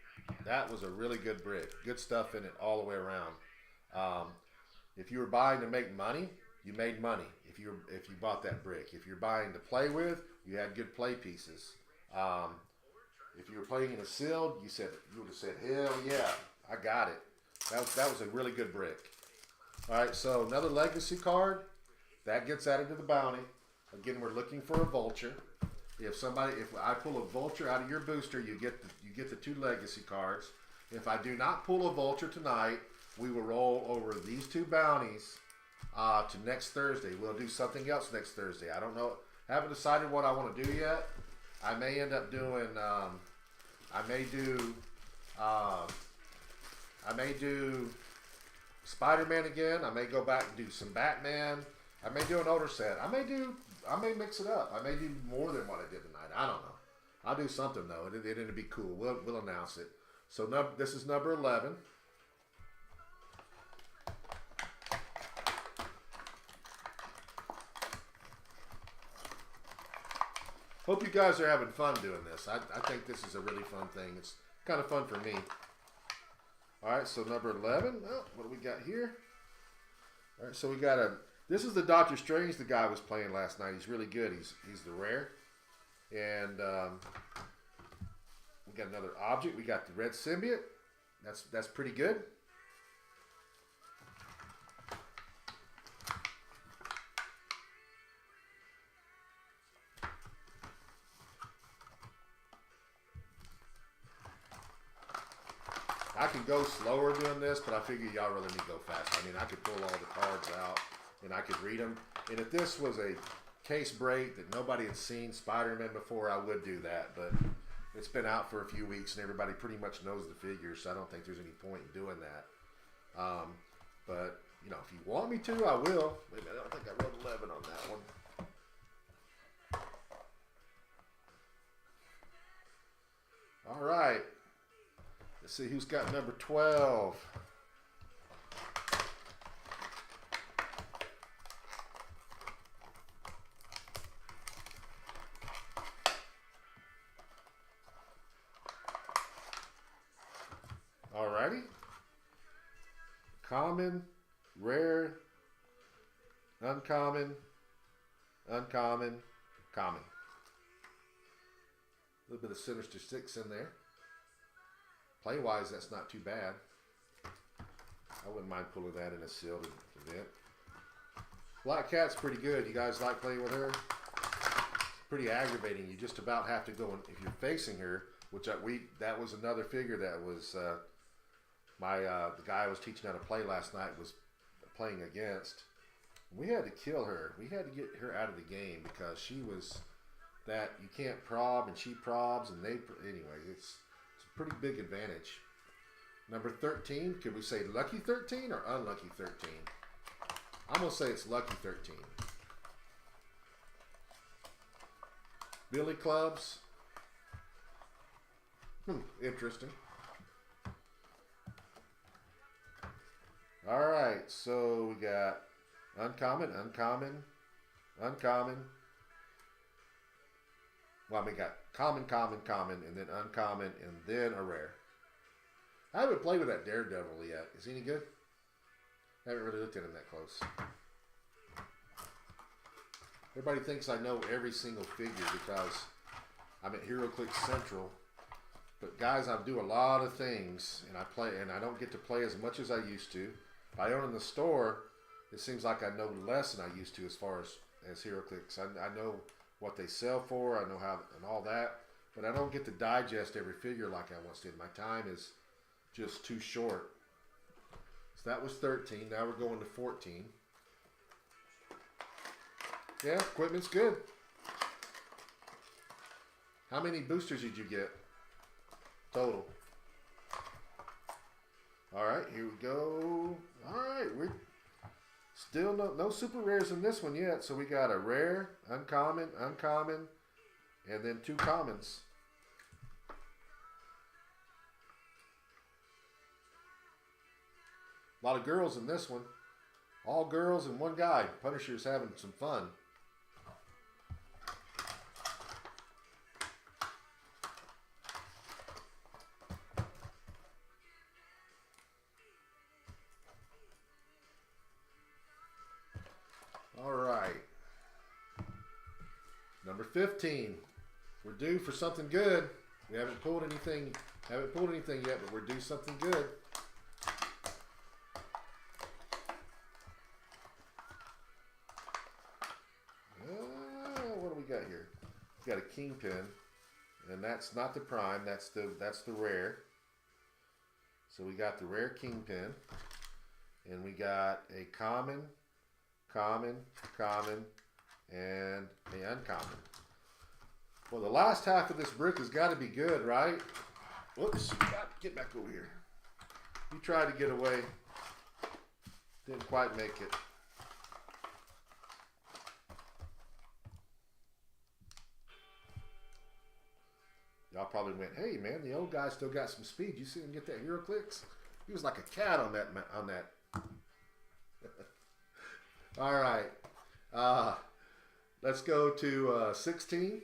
That was a really good brick. Good stuff in it all the way around. If you were buying to make money, you made money. If you bought that brick. If you're buying to play with, you had good play pieces. If you were playing in a sealed, you would have said, hell yeah, I got it. That was a really good brick. All right, so another legacy card that gets added to the bounty. Again, we're looking for a vulture. If I pull a vulture out of your booster, you get the 2 legacy cards. If I do not pull a vulture tonight, we will roll over these 2 bounties to next Thursday. We'll do something else next Thursday. I don't know. Haven't decided what I want to do yet. I may end up doing. I may do Spider-Man again. I may go back and do some Batman. I may do an older set. I may mix it up. I may do more than what I did tonight. I don't know. I'll do something though. It'll be cool. We'll announce it. So this is number 11. Hope you guys are having fun doing this. I think this is a really fun thing. It's kind of fun for me. All right, so number 11. Oh, what do we got here? All right, so we got this is the Doctor Strange the guy was playing last night. He's really good. He's the rare. And we got another object. We got the red symbiote. That's pretty good. I can go slower doing this, but I figure y'all really need to go fast. I mean, I could pull all the cards out and I could read them. And if this was a case break that nobody had seen Spider-Man before, I would do that. But it's been out for a few weeks and everybody pretty much knows the figures, so I don't think there's any point in doing that. But, you know, if you want me to, I will. Wait a minute, I don't think I wrote 11 on that one. All right. Let's see who's got number 12. Alrighty. Common, rare, uncommon, uncommon, common. A little bit of Sinister Six in there. Play-wise, that's not too bad. I wouldn't mind pulling that in a sealed event. Black Cat's pretty good. You guys like playing with her? It's pretty aggravating. You just about have to go, and if you're facing her, which that was another figure that was the guy I was teaching how to play last night was playing against. We had to kill her. We had to get her out of the game because she was that you can't prob and she probs and anyway, it's a pretty big advantage. Number 13, could we say lucky 13 or unlucky 13? I'm going to say it's lucky 13. Billy Clubs. Interesting. All right, so we got uncommon, uncommon, uncommon. Well, we got common, common, common, and then uncommon, and then a rare. I haven't played with that Daredevil yet. Is he any good? I haven't really looked at him that close. Everybody thinks I know every single figure because I'm at Heroclix Central. But guys, I do a lot of things, and I don't get to play as much as I used to. If I own in the store, it seems like I know less than I used to as far as Heroclix. I know what they sell for, I know how and all that, but I don't get to digest every figure like I once did. My time is just too short. So that was 13. Now we're going to 14. Yeah, equipment's good. How many boosters did you get total? All right, here we go. All right, we're still no super rares in this one yet. So we got a rare, uncommon, uncommon, and then 2 commons. A lot of girls in this one. All girls and 1 guy. Punisher's having some fun. All right. Number 15. We're due for something good. We haven't pulled anything yet, but we're due something good. What do we got here? We got a Kingpin, and that's not the prime. That's the rare. So we got the rare Kingpin, and we got a common, common, common, and the uncommon. Well, the last half of this brick has got to be good, right? Whoops, get back over here. You tried to get away. Didn't quite make it. Y'all probably went, hey man, the old guy still got some speed. You see him get that Heroclix? He was like a cat on that. All right. Let's go to 16.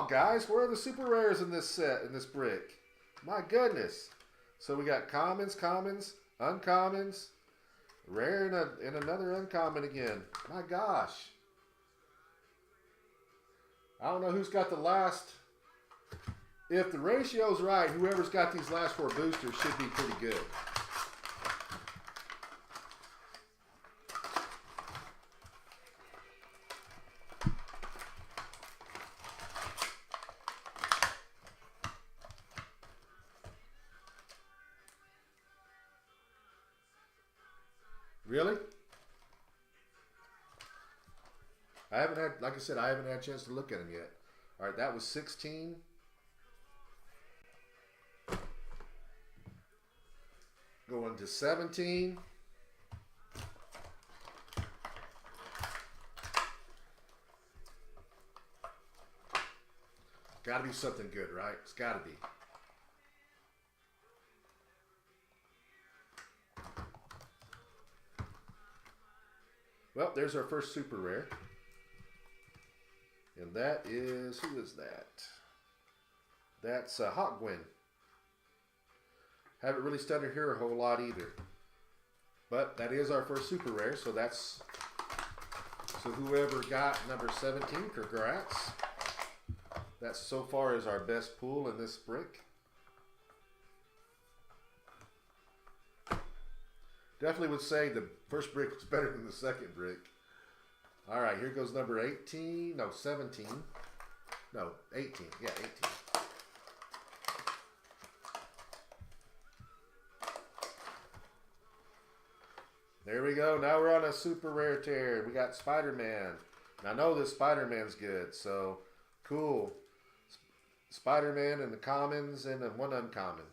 on, guys. Where are the super rares in this set, in this brick? My goodness. So we got commons, uncommons, rare, and another uncommon again. My gosh. I don't know who's got the last. If the ratio's right, whoever's got these last 4 boosters should be pretty good. Really? I haven't had, like I said, I haven't had a chance to look at them yet. All right, that was 16. Going to 17. Got to be something good, right? It's got to be. Well, there's our first super rare. And that is, who is that? That's Hawkwind. Haven't really studied her a whole lot either. But that is our first super rare, so that's, so whoever got number 17, congrats. That so far is our best pool in this brick. Definitely would say the first brick was better than the second brick. All right, here goes number 18. No, 17. No, 18. Yeah, 18. There we go. Now we're on a super rare tear. We got Spider-Man. And I know this Spider-Man's good, so cool. Spider-Man and the commons and then one uncommon.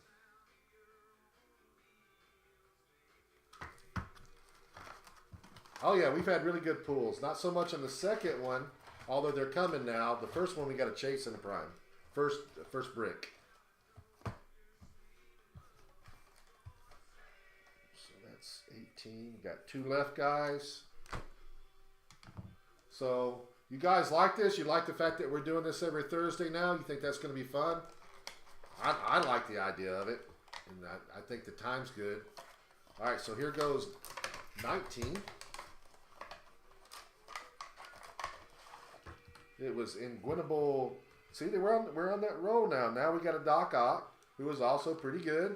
Oh yeah, we've had really good pulls. Not so much on the second one, although they're coming now. The first one we got to chase in the prime. First brick. So that's 18. Got 2 left, guys. So you guys like this? You like the fact that we're doing this every Thursday now? You think that's going to be fun? I like the idea of it. And I think the time's good. All right, so here goes 19. It was Inguinable. See, we're on that roll now. Now we got a Doc Ock, who is also pretty good.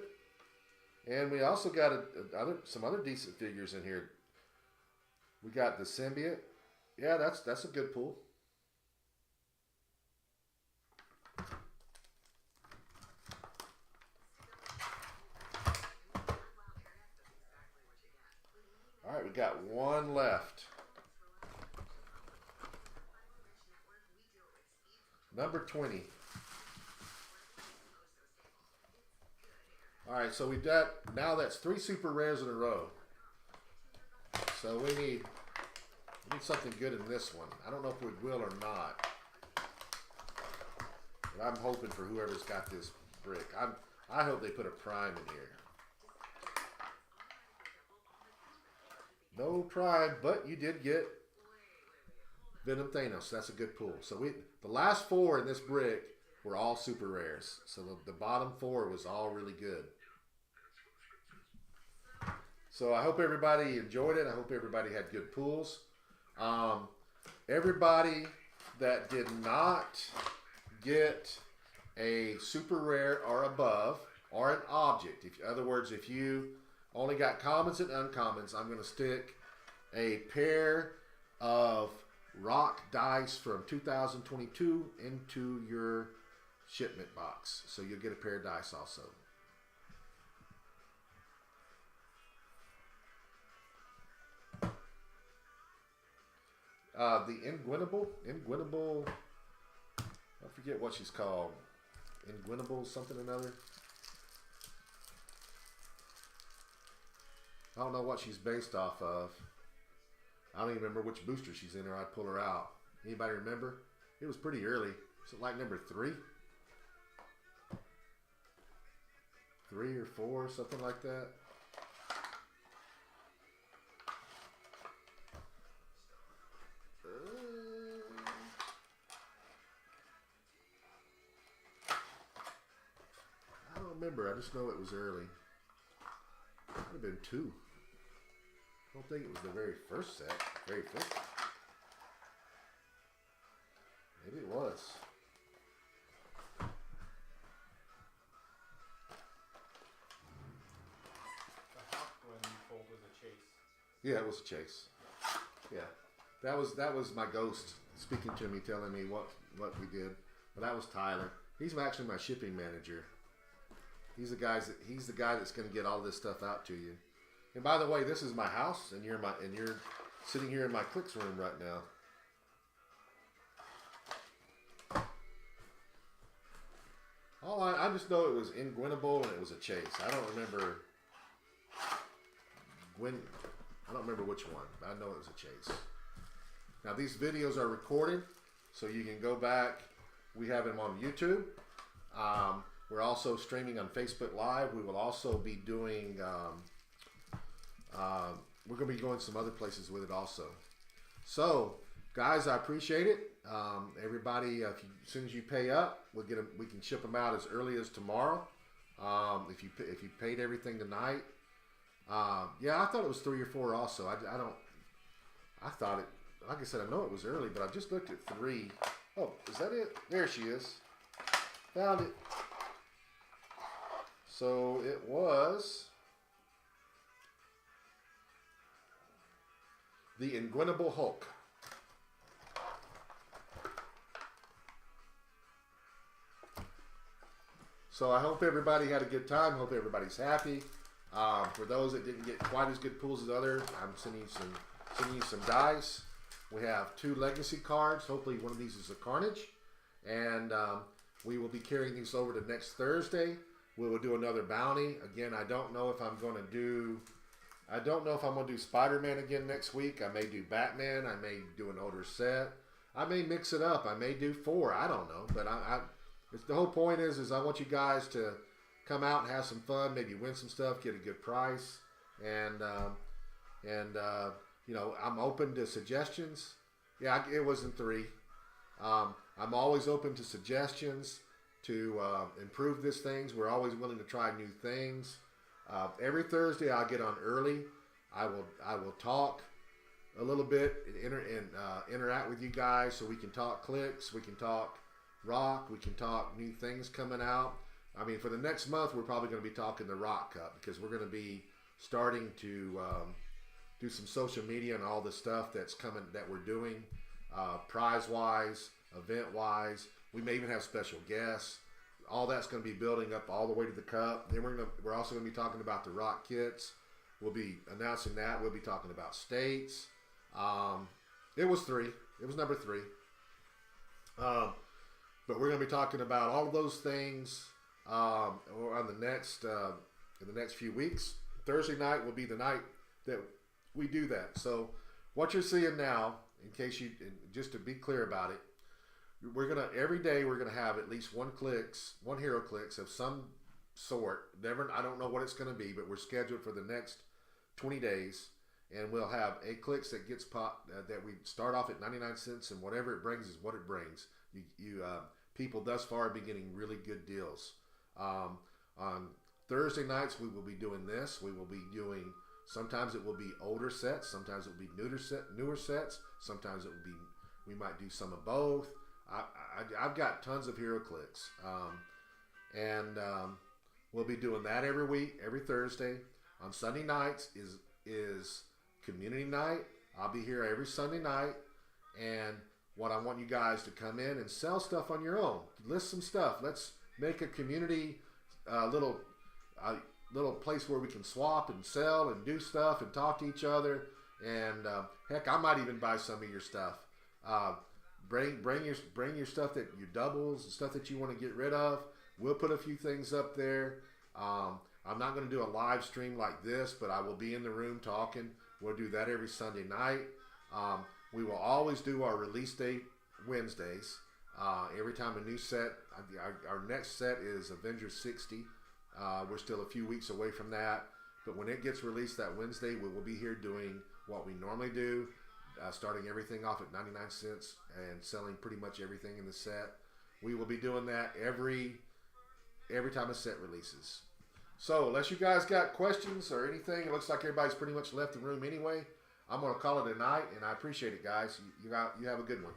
And we also got some other decent figures in here. We got the Symbiote. Yeah, that's a good pull. All right, we got 1 left. Number 20. All right, so we've got, now that's 3 super rares in a row. So we need something good in this one. I don't know if we will or not. But I'm hoping for whoever's got this brick. I hope they put a prime in here. No prime, but you did get Venom Thanos. That's a good pull. So the last 4 in this brick were all super rares. So the bottom 4 was all really good. So I hope everybody enjoyed it. I hope everybody had good pulls. Everybody that did not get a super rare or above, or an object, in other words, if you only got commons and uncommons, I'm going to stick a pair of rock dice from 2022 into your shipment box. So you'll get a pair of dice also. The Inguinable, I forget what she's called. Inguinable something or another. I don't know what she's based off of. I don't even remember which booster she's in, or I'd pull her out. Anybody remember? It was pretty early. Is it like number 3? 3 or 4, something like that. just know it was early. Could have been 2. I don't think it was the very first set. Very first. Maybe it was. The hawk when you pulled was a chase. Yeah, it was a chase. Yeah, that was my ghost speaking to me, telling me what we did. But that was Tyler. He's actually my shipping manager. He's the guy that's going to get all this stuff out to you. And by the way, this is my house, and you're sitting here in my Clicks room right now. I just know it was in Gwinnable and it was a chase. I don't remember I don't remember which one, but I know it was a chase. Now these videos are recorded, so you can go back. We have them on YouTube. We're also streaming on Facebook Live. We will also be doing. We're going to be going some other places with it also. So, guys, I appreciate it. Everybody, as soon as you pay up, we can ship them out as early as tomorrow. If you paid everything tonight. Yeah, I thought it was 3 or 4 also. I thought it, like I said, I know it was early, but I just looked at 3. Oh, is that it? There she is. Found it. So it was the Ingwinnable Hulk. So I hope everybody had a good time. Hope everybody's happy. For those that didn't get quite as good pulls as others, I'm sending you some dice. We have 2 legacy cards. Hopefully one of these is a Carnage. And we will be carrying these over to next Thursday. We will do another bounty. Again, I don't know if I'm going to do Spider-Man again next week. I may do Batman. I may do an older set. I may mix it up. I may do 4. I don't know. But the whole point is I want you guys to come out and have some fun, maybe win some stuff, get a good price, and you know, I'm open to suggestions. Yeah, it wasn't 3. I'm always open to suggestions to improve these things. We're always willing to try new things. Every Thursday I'll get on early. I will talk a little bit and interact with you guys, so we can talk clicks, we can talk rock, we can talk new things coming out. I mean, for the next month, we're probably going to be talking the Rock Cup, because we're going to be starting to do some social media and all the stuff that's coming, that we're doing, prize-wise, event-wise. We may even have special guests. All that's going to be building up all the way to the Cup. Then we're also going to be talking about the Rock Kits. We'll be announcing that. We'll be talking about states. It was 3. It was number 3. But we're going to be talking about all of those things on the next in the next few weeks. Thursday night will be the night that we do that. So what you're seeing now, in case you, just to be clear about it, every day we're gonna have at least one Heroclix of some sort. I don't know what it's gonna be, but we're scheduled for the next 20 days, and we'll have a Clicks that gets popped that we start off at 99 cents, and whatever it brings is what it brings. People thus far have been getting really good deals. On Thursday nights we will be doing this. We will be doing, sometimes it will be older sets, sometimes it will be newer sets, sometimes it will be, we might do some of both. I've got tons of Heroclix, and we'll be doing that every week, every Thursday. On Sunday nights is community night. I'll be here every Sunday night, and what I want you guys to come in and sell stuff on your own. List some stuff. Let's make a community little place where we can swap and sell and do stuff and talk to each other. And heck, I might even buy some of your stuff. Bring your stuff, that your doubles and stuff that you want to get rid of. We'll put a few things up there. I'm not going to do a live stream like this, but I will be in the room talking. We'll do that every Sunday night. We will always do our release date Wednesdays. Every time a new set, our next set is Avengers 60. We're still a few weeks away from that. But when it gets released that Wednesday, we will be here doing what we normally do. Starting everything off at 99 cents and selling pretty much everything in the set. We will be doing that every time a set releases. So unless you guys got questions or anything, it looks like everybody's pretty much left the room anyway. I'm going to call it a night, and I appreciate it, guys. You have a good one.